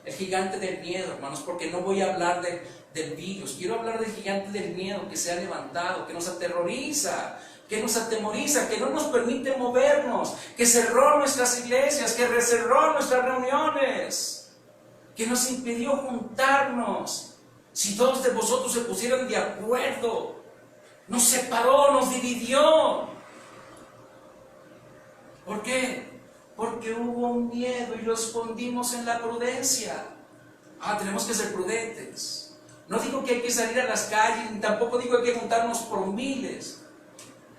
El gigante del miedo, hermanos, porque no voy a hablar del virus. Quiero hablar del gigante del miedo que se ha levantado, que nos aterroriza, que no nos permite movernos, que cerró nuestras iglesias, que cerró nuestras reuniones, que nos impidió juntarnos. Si todos de vosotros se pusieran de acuerdo, nos separó, nos dividió. ¿Por qué? Porque hubo un miedo y lo escondimos en la prudencia. Tenemos que ser prudentes. No digo que hay que salir a las calles, ni tampoco digo que hay que juntarnos por miles.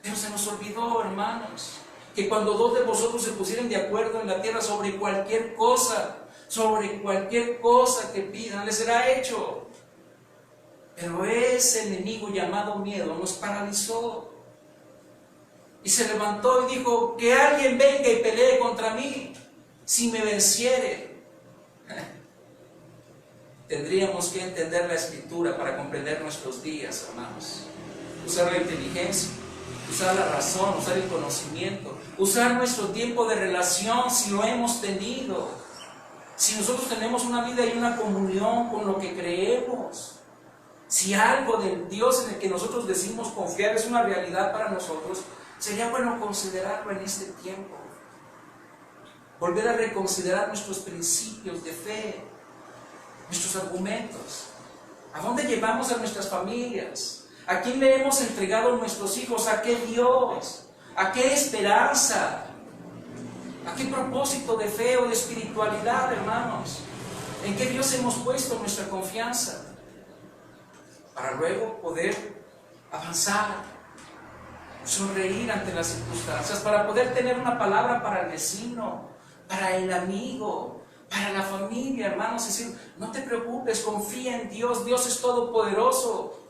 Pero se nos olvidó, hermanos, que cuando dos de vosotros se pusieran de acuerdo en la tierra sobre cualquier cosa que pidan, les será hecho. Pero ese enemigo llamado miedo nos paralizó. Y se levantó y dijo, que alguien venga y pelee contra mí, si me venciere. Tendríamos que entender la Escritura para comprender nuestros días, hermanos. Usar la inteligencia, usar la razón, usar el conocimiento, usar nuestro tiempo de relación si lo hemos tenido. Si nosotros tenemos una vida y una comunión con lo que creemos. Si algo del Dios en el que nosotros decimos confiar es una realidad para nosotros, sería bueno considerarlo en este tiempo. Volver a reconsiderar nuestros principios de fe, nuestros argumentos. ¿A dónde llevamos a nuestras familias? ¿A quién le hemos entregado nuestros hijos? ¿A qué Dios? ¿A qué esperanza? ¿A qué propósito de fe o de espiritualidad, hermanos? ¿En qué Dios hemos puesto nuestra confianza? Para luego poder avanzar, sonreír ante las circunstancias, para poder tener una palabra para el vecino, para el amigo, para la familia, hermanos. Es decir, no te preocupes, confía en Dios, Dios es todopoderoso.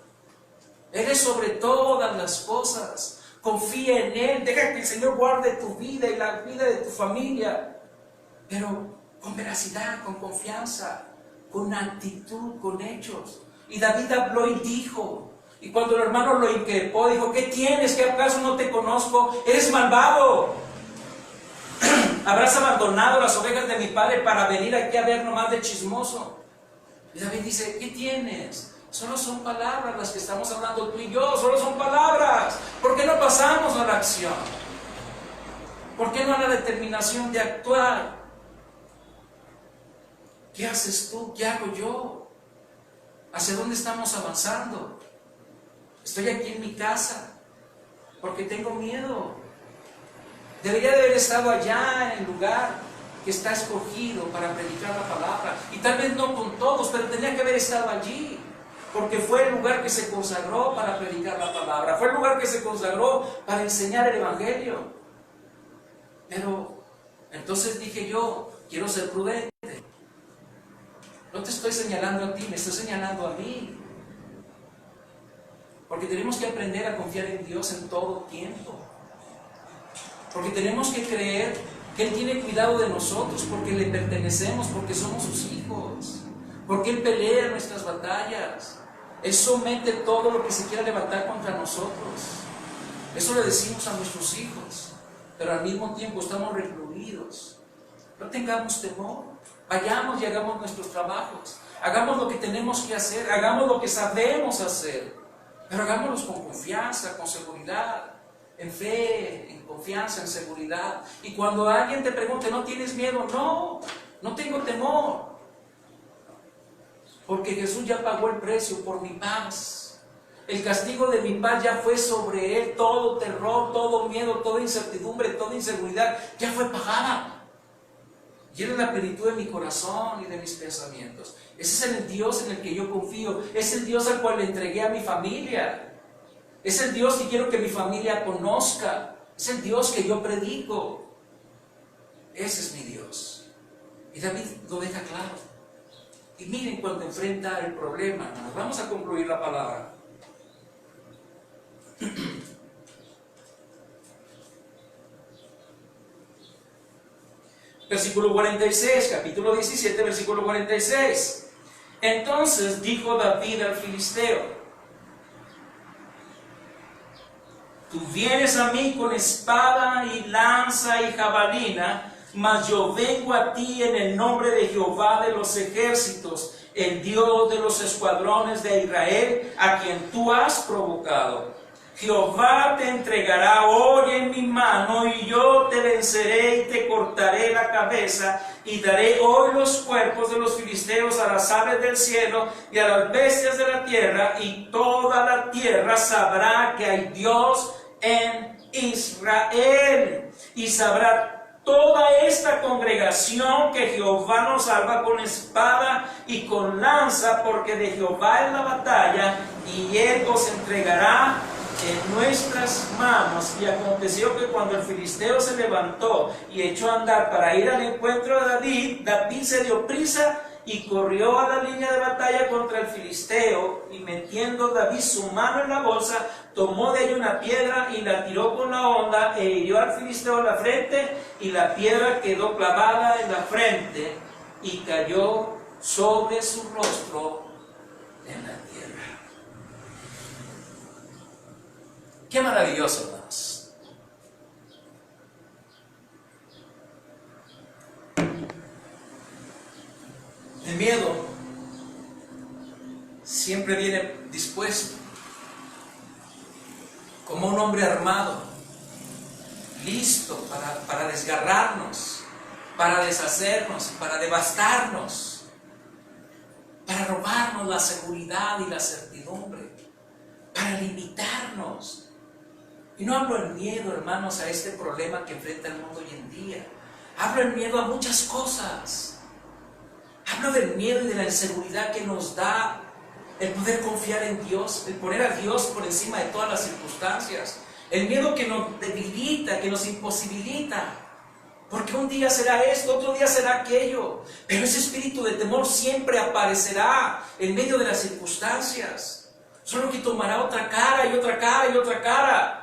Él es sobre todas las cosas. Confía en Él, deja que el Señor guarde tu vida y la vida de tu familia, pero con veracidad, con confianza, con actitud, con hechos. Y David habló y dijo, y cuando el hermano lo increpó, dijo, ¿qué tienes? ¿Qué acaso no te conozco? ¡Eres malvado! ¿Habrás abandonado las ovejas de mi padre para venir aquí a ver nomás de chismoso? Y David dice, ¿qué tienes? Solo son palabras las que estamos hablando tú y yo, solo son palabras. ¿Por qué no pasamos a la acción? ¿Por qué no a la determinación de actuar? ¿Qué haces tú? ¿Qué hago yo? ¿Hacia dónde estamos avanzando? Estoy aquí en mi casa porque tengo miedo. Debería de haber estado allá en el lugar que está escogido para predicar la palabra. Y tal vez no con todos, pero tenía que haber estado allí. Porque fue el lugar que se consagró para predicar la palabra. Fue el lugar que se consagró para enseñar el Evangelio. Pero entonces dije yo, quiero ser prudente. No te estoy señalando a ti, me estoy señalando a mí. Porque tenemos que aprender a confiar en Dios en todo tiempo. Porque tenemos que creer que Él tiene cuidado de nosotros, porque le pertenecemos, porque somos sus hijos. Porque Él pelea nuestras batallas. Él somete todo lo que se quiera levantar contra nosotros. Eso le decimos a nuestros hijos. Pero al mismo tiempo estamos recluidos. No tengamos temor. Vayamos y hagamos nuestros trabajos. Hagamos lo que tenemos que hacer. Hagamos lo que sabemos hacer. Pero hagámoslos con confianza, con seguridad. En fe, en confianza, en seguridad. Y cuando alguien te pregunte, ¿no tienes miedo? No, no tengo temor. Porque Jesús ya pagó el precio por mi paz. El castigo de mi paz ya fue sobre Él. Todo terror, todo miedo, toda incertidumbre, toda inseguridad ya fue pagada. Y Él es la plenitud de mi corazón y de mis pensamientos. Ese es el Dios en el que yo confío. Es el Dios al cual le entregué a mi familia. Es el Dios que quiero que mi familia conozca. Es el Dios que yo predico. Ese es mi Dios. Y David lo deja claro. Y miren cuando enfrenta el problema, hermanos. Vamos a concluir la palabra. Versículo 46, capítulo 17, versículo 46. Entonces dijo David al filisteo: tú vienes a mí con espada y lanza y jabalina, Mas yo vengo a ti en el nombre de Jehová de los ejércitos, el Dios de los escuadrones de Israel, a quien tú has provocado. Jehová te entregará hoy en mi mano, y yo te venceré y te cortaré la cabeza, y daré hoy los cuerpos de los filisteos a las aves del cielo y a las bestias de la tierra, y toda la tierra sabrá que hay Dios en Israel. Y sabrá toda esta congregación que Jehová nos salva con espada y con lanza, porque de Jehová es la batalla, y Él os entregará en nuestras manos. Y aconteció que cuando el filisteo se levantó y echó a andar para ir al encuentro de David, David se dio prisa y corrió a la línea de batalla contra el filisteo, y metiendo David su mano en la bolsa, tomó de ella una piedra y la tiró con la honda, e hirió al filisteo en la frente, y la piedra quedó clavada en la frente y cayó sobre su rostro en la tierra. Qué maravilloso, hermanos. El miedo siempre viene dispuesto, como un hombre armado, listo para desgarrarnos, para deshacernos, para devastarnos, para robarnos la seguridad y la certidumbre, para limitarnos. Y no hablo en miedo, hermanos, a este problema que enfrenta el mundo hoy en día. Hablo en miedo a muchas cosas. Hablo del miedo y de la inseguridad que nos da el poder confiar en Dios, el poner a Dios por encima de todas las circunstancias. El miedo que nos debilita, que nos imposibilita. Porque un día será esto, otro día será aquello. Pero ese espíritu de temor siempre aparecerá en medio de las circunstancias. Solo que tomará otra cara y otra cara y otra cara.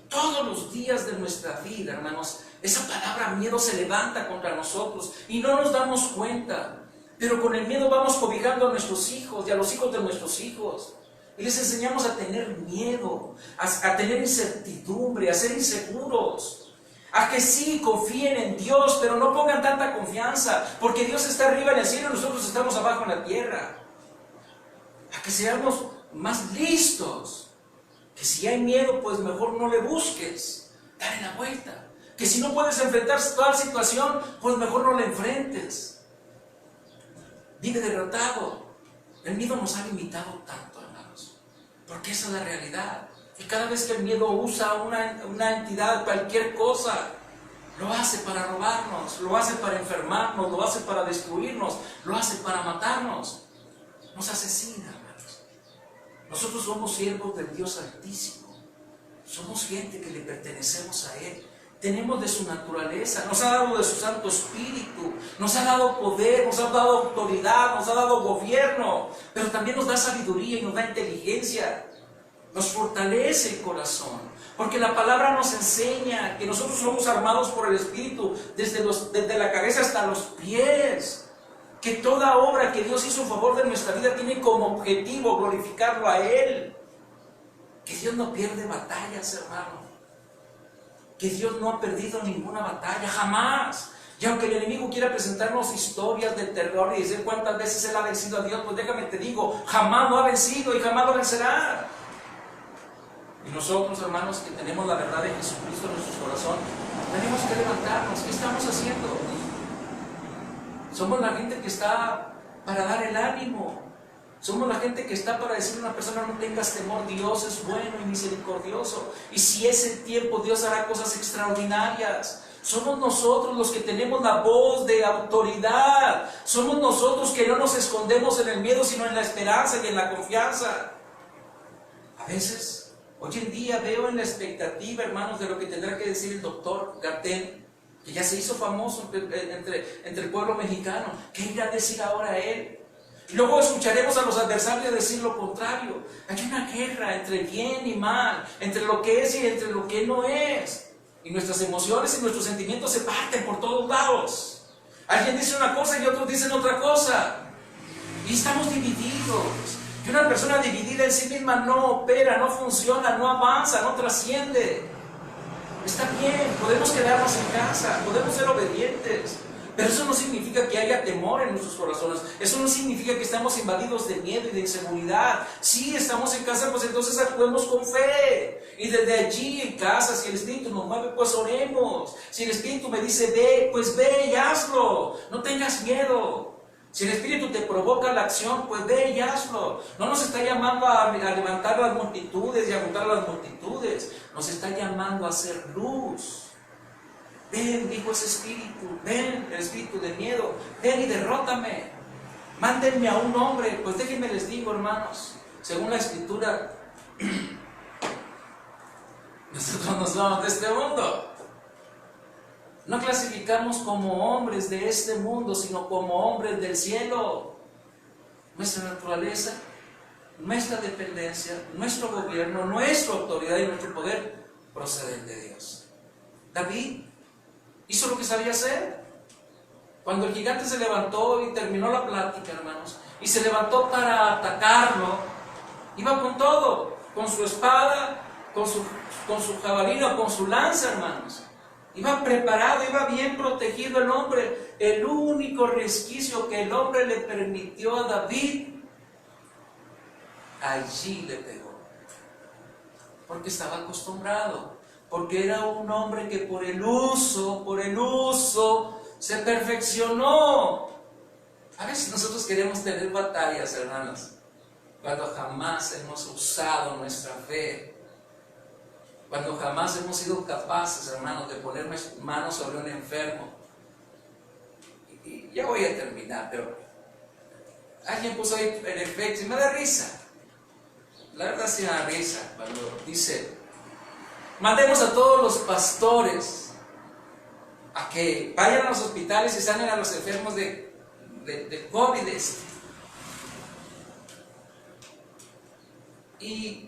Todos los días de nuestra vida, hermanos, esa palabra miedo se levanta contra nosotros y no nos damos cuenta. Pero con el miedo vamos cobijando a nuestros hijos y a los hijos de nuestros hijos. Y les enseñamos a tener miedo, a tener incertidumbre, a ser inseguros. A que sí confíen en Dios, pero no pongan tanta confianza, porque Dios está arriba en el cielo y nosotros estamos abajo en la tierra. A que seamos más listos. Que si hay miedo, pues mejor no le busques, dale la vuelta. Que si no puedes enfrentar toda situación, pues mejor no la enfrentes. Vive derrotado. El miedo nos ha limitado tanto, hermanos, porque esa es la realidad. Y cada vez que el miedo usa una entidad, cualquier cosa, lo hace para robarnos, lo hace para enfermarnos, lo hace para destruirnos, lo hace para matarnos. Nos asesina, hermanos. Nosotros somos siervos del Dios Altísimo. Somos gente que le pertenecemos a Él. Tenemos de su naturaleza, nos ha dado de su Santo Espíritu, nos ha dado poder, nos ha dado autoridad, nos ha dado gobierno, pero también nos da sabiduría y nos da inteligencia. Nos fortalece el corazón, porque la palabra nos enseña que nosotros somos armados por el Espíritu desde la cabeza hasta los pies. Que toda obra que Dios hizo en favor de nuestra vida tiene como objetivo glorificarlo a Él. Que Dios no pierde batallas, hermano. Que Dios no ha perdido ninguna batalla, jamás. Y aunque el enemigo quiera presentarnos historias de terror y decir cuántas veces Él ha vencido a Dios, pues déjame te digo, jamás lo ha vencido y jamás lo vencerá. Y nosotros, hermanos, que tenemos la verdad de Jesucristo en nuestro corazón, tenemos que levantarnos. ¿Qué estamos haciendo? Somos la gente que está para dar el ánimo. Somos la gente que está para decirle a una persona: no tengas temor, Dios es bueno y misericordioso. Y si es el tiempo, Dios hará cosas extraordinarias. Somos nosotros los que tenemos la voz de autoridad. Somos nosotros que no nos escondemos en el miedo, sino en la esperanza y en la confianza. A veces, hoy en día veo en la expectativa, hermanos, de lo que tendrá que decir el doctor Gatell, que ya se hizo famoso entre el pueblo mexicano. ¿Qué irá a decir ahora él? Y luego escucharemos a los adversarios decir lo contrario. Hay una guerra entre bien y mal, entre lo que es y entre lo que no es. Y nuestras emociones y nuestros sentimientos se parten por todos lados. Alguien dice una cosa y otros dicen otra cosa. Y estamos divididos. Y una persona dividida en sí misma no opera, no funciona, no avanza, no trasciende. Está bien, podemos quedarnos en casa, podemos ser obedientes, pero eso no significa que haya temor en nuestros corazones. Eso no significa que estamos invadidos de miedo y de inseguridad. Si estamos en casa, pues entonces actuemos con fe. Y desde allí en casa, si el Espíritu nos mueve, pues oremos. Si el Espíritu me dice ve, pues ve y hazlo. No tengas miedo. Si el Espíritu te provoca la acción, pues ve y hazlo. No nos está llamando a levantar las multitudes y a juntar a las multitudes. Nos está llamando a hacer luz. Ven, dijo ese espíritu, ven, el espíritu de miedo, ven y derrótame. Mándenme a un hombre. Pues déjenme les digo, hermanos, según la Escritura, nosotros nos vamos de este mundo. No clasificamos como hombres de este mundo, sino como hombres del cielo. Nuestra naturaleza, nuestra dependencia, nuestro gobierno, nuestra autoridad y nuestro poder proceden de Dios. David hizo lo que sabía hacer. Cuando el gigante se levantó y terminó la plática, hermanos, y se levantó para atacarlo, iba con todo, con su espada, con su jabalina, con su lanza, hermanos. Iba preparado, iba bien protegido el hombre. El único resquicio que el hombre le permitió a David, allí le pegó. Porque estaba acostumbrado. Porque era un hombre que por el uso se perfeccionó. A veces nosotros queremos tener batallas, hermanos, cuando jamás hemos usado nuestra fe. Cuando jamás hemos sido capaces, hermanos, de poner manos sobre un enfermo. Y ya voy a terminar, pero alguien puso ahí el efecto y me da risa. La verdad sí me da risa cuando dice: mandemos a todos los pastores a que vayan a los hospitales y sanen a los enfermos de COVID. Y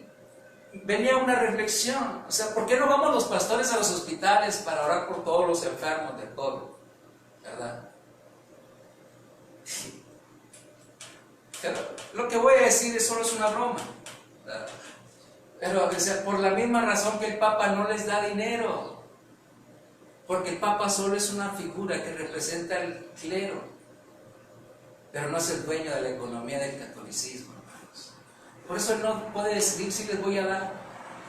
venía una reflexión, o sea, ¿por qué no vamos los pastores a los hospitales para orar por todos los enfermos de COVID? ¿Verdad? Pero lo que voy a decir es solo es una broma, ¿verdad? Pero o sea, por la misma razón que el Papa no les da dinero, porque el Papa solo es una figura que representa el clero, pero no es el dueño de la economía del catolicismo, hermanos. Por eso él no puede decidir si les voy a dar,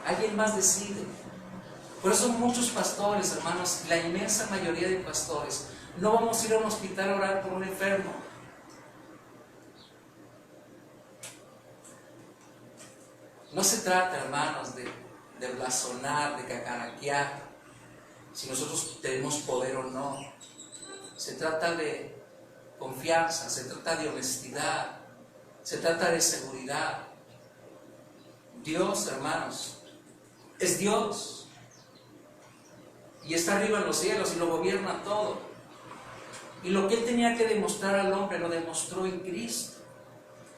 alguien más decide. Por eso muchos pastores, hermanos, la inmensa mayoría de pastores, no vamos a ir a un hospital a orar por un enfermo. No se trata, hermanos, de blasonar, de cacaraquear, si nosotros tenemos poder o no. Se trata de confianza, se trata de honestidad, se trata de seguridad. Dios, hermanos, es Dios. Y está arriba en los cielos y lo gobierna todo. Y lo que Él tenía que demostrar al hombre lo demostró en Cristo.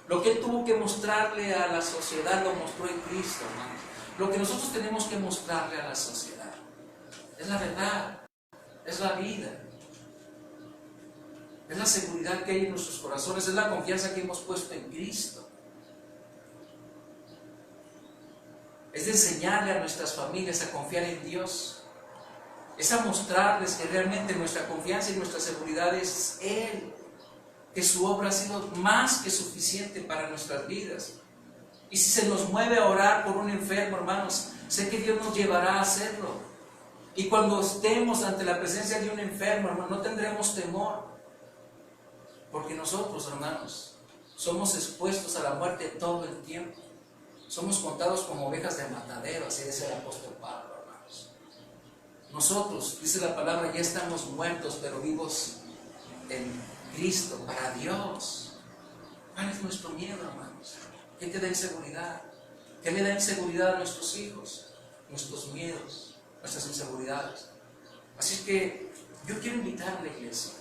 Lo que Él tuvo que mostrarle a la sociedad lo mostró en Cristo, hermanos. Lo que nosotros tenemos que mostrarle a la sociedad es la verdad, es la vida, es la seguridad que hay en nuestros corazones, es la confianza que hemos puesto en Cristo. Es de enseñarle a nuestras familias a confiar en Dios. Es a mostrarles que realmente nuestra confianza y nuestra seguridad es Él. Que su obra ha sido más que suficiente para nuestras vidas. Y si se nos mueve a orar por un enfermo, hermanos, sé que Dios nos llevará a hacerlo. Y cuando estemos ante la presencia de un enfermo, hermano, no tendremos temor. Porque nosotros, hermanos, somos expuestos a la muerte todo el tiempo. Somos contados como ovejas de matadero, así dice el apóstol Pablo, hermanos. Nosotros, dice la palabra, ya estamos muertos, pero vivos en Cristo, para Dios. ¿Cuál es nuestro miedo, hermanos? ¿Qué te da inseguridad? ¿Qué le da inseguridad a nuestros hijos? Nuestros miedos, nuestras inseguridades. Así es que yo quiero invitar a la iglesia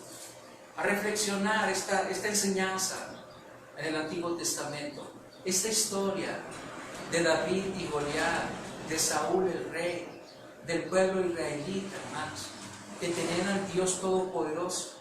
a reflexionar esta enseñanza en el Antiguo Testamento, esta historia de David y Goliat, de Saúl el rey, del pueblo israelita, hermanos, que tenían al Dios Todopoderoso,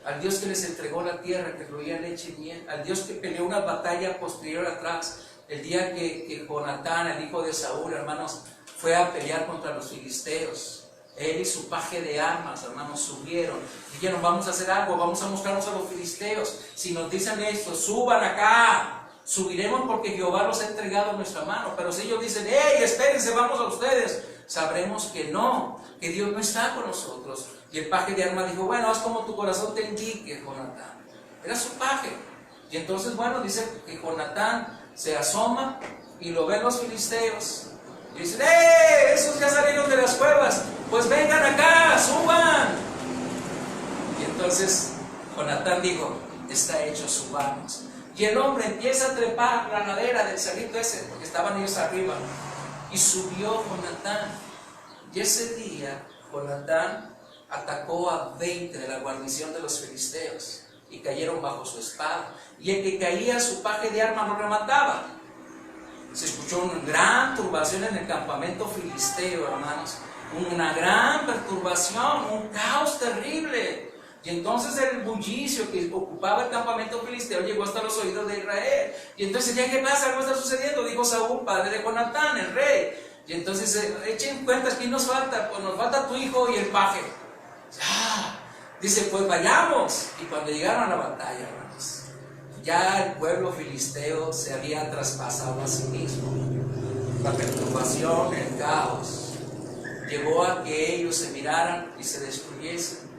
al Dios que les entregó la tierra que fluía leche y miel, al Dios que peleó una batalla posterior atrás, el día que Jonatán, el hijo de Saúl, hermanos, fue a pelear contra los filisteos. Él y su paje de armas, hermanos, subieron. Dijeron, vamos a hacer algo, vamos a mostrarnos a los filisteos. Si nos dicen esto, suban acá. Subiremos porque Jehová los ha entregado en nuestra mano. Pero si ellos dicen, hey, espérense, vamos a ustedes, sabremos que no, que Dios no está con nosotros. Y el paje de armas dijo, bueno, haz como tu corazón te indique, Jonatán. Era su paje. Y entonces, bueno, dice que Jonatán se asoma y lo ven los filisteos. Y dicen, ¡eh! Esos ya salieron de las cuevas. Pues vengan acá, suban. Y entonces Jonatán dijo, está hecho, subamos. Y el hombre empieza a trepar la ladera del cerrito ese, porque estaban ellos arriba. Y subió Jonatán. Y ese día Jonatán atacó a 20 de la guarnición de los filisteos. Y cayeron bajo su espada. Y el que caía, su paje de armas lo remataba. Se escuchó una gran turbación en el campamento filisteo, hermanos. Una gran perturbación, un caos terrible. Y entonces el bullicio que ocupaba el campamento filisteo llegó hasta los oídos de Israel. Y entonces, ¿ya qué pasa? ¿Algo está sucediendo? Dijo Saúl, padre de Jonatán, el rey. Y entonces, echen cuentas, ¿quién nos falta? Pues nos falta tu hijo y el paje. Dice, pues vayamos. Y cuando llegaron a la batalla, hermanos, ya el pueblo filisteo se había traspasado a sí mismo. La perturbación, el caos, llevó a que ellos se miraran y se destruyesen.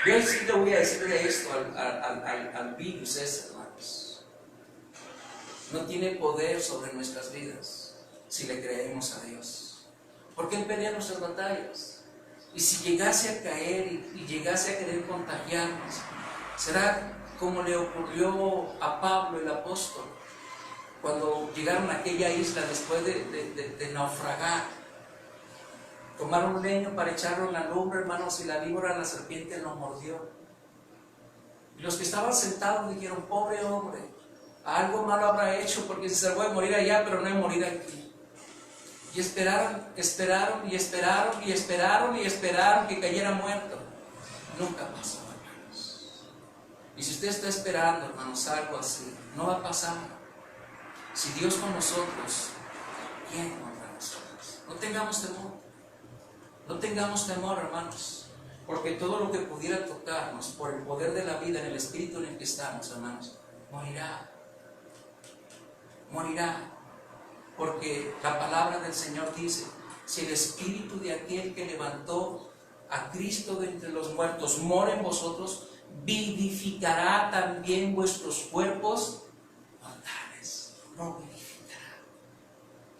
Yo sí le voy a decir de esto al virus ese, hermanos. No tiene poder sobre nuestras vidas si le creemos a Dios. Porque Él pelea nuestras batallas. Y si llegase a caer y llegase a querer contagiarnos, será como le ocurrió a Pablo el apóstol, cuando llegaron a aquella isla después de naufragar. Tomaron leño para echarlo en la lumbre, hermanos, y la víbora, la serpiente, lo mordió. Y los que estaban sentados dijeron, pobre hombre, algo malo habrá hecho, porque se salvó de morir allá, pero no de morir aquí. Y esperaron que cayera muerto. Nunca pasó, hermanos. Y si usted está esperando, hermanos, algo así, no va a pasar. Si Dios con nosotros, ¿quién contra nosotros? No tengamos temor. No tengamos temor, hermanos, porque todo lo que pudiera tocarnos por el poder de la vida en el espíritu en el que estamos, hermanos, morirá. Morirá. Porque la palabra del Señor dice, si el espíritu de aquel que levantó a Cristo de entre los muertos mora en vosotros, vivificará también vuestros cuerpos mortales. Lo vivificará.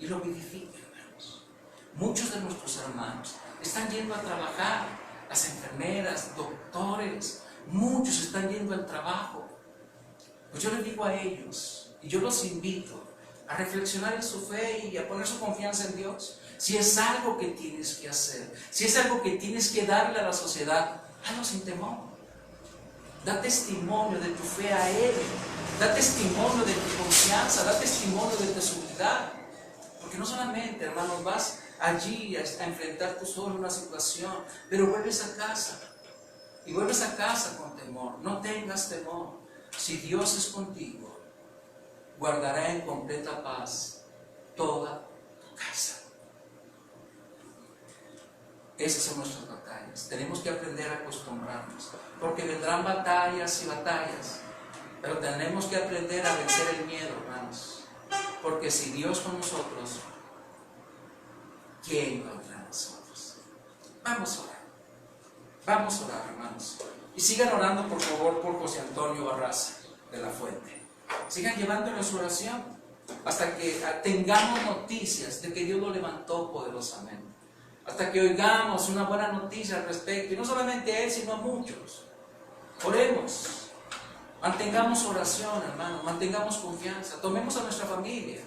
Y lo vivifica, hermanos. Muchos de nuestros hermanos están yendo a trabajar, las enfermeras, doctores, muchos están yendo al trabajo. Pues yo les digo a ellos, y yo los invito a reflexionar en su fe y a poner su confianza en Dios. Si es algo que tienes que hacer, si es algo que tienes que darle a la sociedad, hazlo sin temor. Da testimonio de tu fe a Él, da testimonio de tu confianza, da testimonio de tu seguridad. Porque no solamente, hermanos, vas allí a enfrentar tú solo una situación, pero vuelves a casa. Y vuelves a casa con temor. No tengas temor. Si Dios es contigo, guardará en completa paz toda tu casa. Esas son nuestras batallas. Tenemos que aprender a acostumbrarnos, porque vendrán batallas y batallas, pero tenemos que aprender a vencer el miedo, hermanos, porque si Dios con nosotros, ¿quién contra nosotros? Vamos a orar, hermanos, y sigan orando, por favor, por José Antonio Barraza de la Fuente. Sigan llevándolo en su oración hasta que tengamos noticias de que Dios lo levantó poderosamente, hasta que oigamos una buena noticia al respecto, y no solamente a él, sino a muchos. Oremos, mantengamos oración, hermano, mantengamos confianza, tomemos a nuestra familia,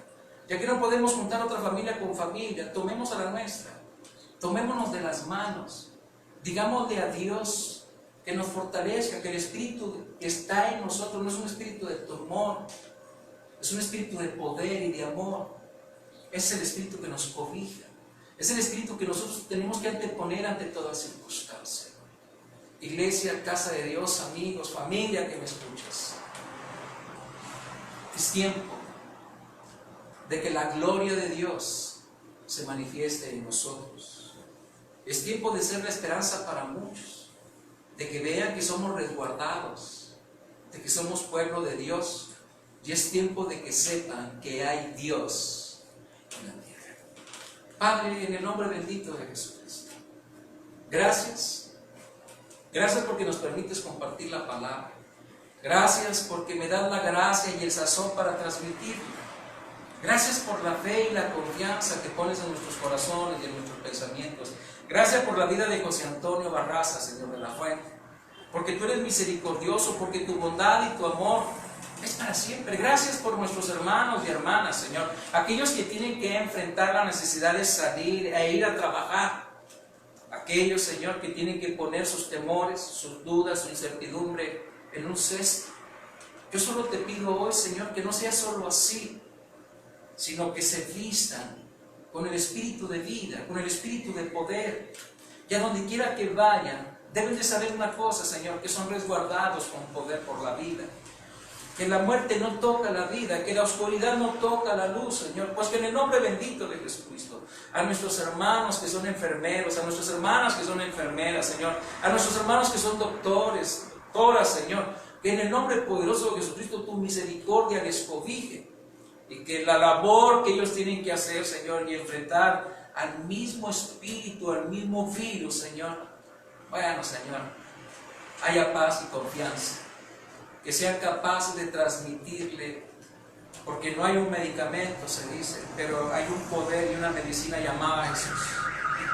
ya que no podemos juntar a otra familia con familia, tomemos a la nuestra, tomémonos de las manos, digámosle a Dios que nos fortalezca, que el espíritu que está en nosotros no es un espíritu de temor, es un espíritu de poder y de amor. Es el espíritu que nos cobija, es el espíritu que nosotros tenemos que anteponer ante toda circunstancia. Iglesia, casa de Dios, amigos, familia que me escuchas, es tiempo de que la gloria de Dios se manifieste en nosotros. Es tiempo de ser la esperanza para muchos, de que vean que somos resguardados, de que somos pueblo de Dios, y es tiempo de que sepan que hay Dios en la tierra. Padre, en el nombre bendito de Jesucristo, gracias porque nos permites compartir la palabra, gracias porque me das la gracia y el sazón para transmitirla. Gracias por la fe y la confianza que pones en nuestros corazones y en nuestros pensamientos. Gracias por la vida de José Antonio Barraza, Señor de la Fuente, porque tú eres misericordioso, porque tu bondad y tu amor es para siempre. Gracias por nuestros hermanos y hermanas, Señor, aquellos que tienen que enfrentar la necesidad de salir e ir a trabajar, aquellos, Señor, que tienen que poner sus temores, sus dudas, su incertidumbre en un cesto. Yo solo te pido hoy, Señor, que no sea solo así, sino que se vistan con el espíritu de vida, con el espíritu de poder, y a donde quiera que vayan, deben de saber una cosa, Señor, que son resguardados con poder por la vida, que la muerte no toca la vida, que la oscuridad no toca la luz, Señor, pues que en el nombre bendito de Jesucristo, a nuestros hermanos que son enfermeros, a nuestras hermanas que son enfermeras, Señor, a nuestros hermanos que son doctores, doctoras, Señor, que en el nombre poderoso de Jesucristo tu misericordia les cobije, y que la labor que ellos tienen que hacer, Señor, y enfrentar al mismo espíritu, al mismo virus, Señor, bueno, Señor, haya paz y confianza, que sean capaces de transmitirle, porque no hay un medicamento, se dice, pero hay un poder y una medicina llamada Jesús,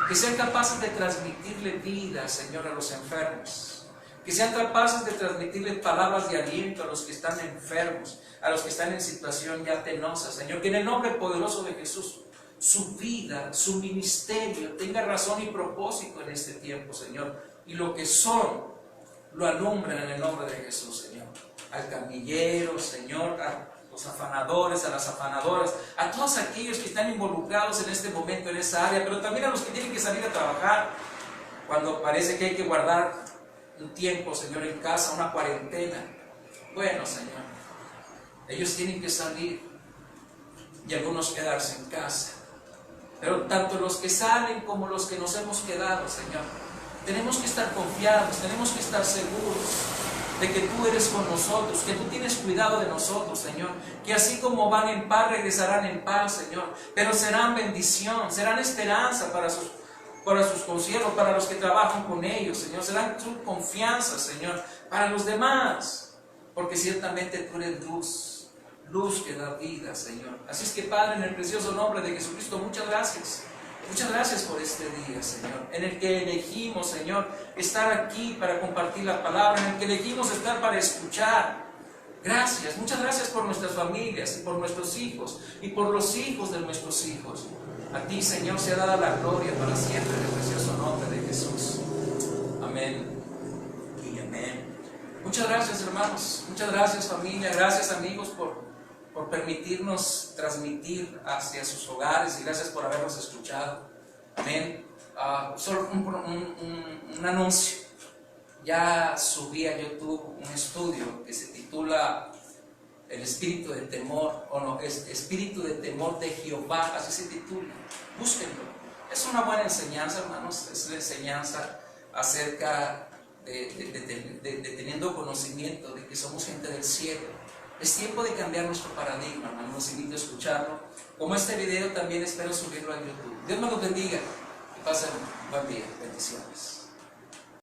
que sean capaces de transmitirle vida, Señor, a los enfermos, que sean capaces de transmitirle palabras de aliento a los que están enfermos, a los que están en situación ya penosa, Señor, que en el nombre poderoso de Jesús, su vida, su ministerio tenga razón y propósito en este tiempo, Señor, y lo que son, lo alumbran en el nombre de Jesús, Señor, al camillero, Señor, a los afanadores, a las afanadoras, a todos aquellos que están involucrados en este momento en esa área, pero también a los que tienen que salir a trabajar, cuando parece que hay que guardar un tiempo, Señor, en casa, una cuarentena. Bueno, Señor, ellos tienen que salir y algunos quedarse en casa, pero tanto los que salen como los que nos hemos quedado, Señor, tenemos que estar confiados, tenemos que estar seguros de que tú eres con nosotros, que tú tienes cuidado de nosotros, Señor, que así como van en paz, regresarán en paz, Señor, pero serán bendición, serán esperanza para sus consiervos, para los que trabajan con ellos, Señor, serán su confianza, Señor, para los demás, porque ciertamente tú eres luz, luz que da vida, Señor. Así es que, Padre, en el precioso nombre de Jesucristo, muchas gracias por este día, Señor, en el que elegimos, Señor, estar aquí para compartir la palabra, en el que elegimos estar para escuchar. Gracias, muchas gracias por nuestras familias y por nuestros hijos y por los hijos de nuestros hijos. A ti, Señor, sea dada la gloria para siempre en el precioso nombre de Jesús. Amén y amén. Muchas gracias, hermanos. Muchas gracias, familia. Gracias, amigos, por permitirnos transmitir hacia sus hogares y gracias por habernos escuchado. Amén. Solo un anuncio. Ya subí a YouTube un estudio que se titula El espíritu de temor, o no, es espíritu de temor de Jehová, así se titula. Búsquenlo. Es una buena enseñanza, hermanos. Es la enseñanza acerca de teniendo conocimiento de que somos gente del cielo. Es tiempo de cambiar nuestro paradigma, hermanos. Los invito a escucharlo. Como este video, también espero subirlo a YouTube. Dios me los bendiga. Que pasen un buen día. Bendiciones.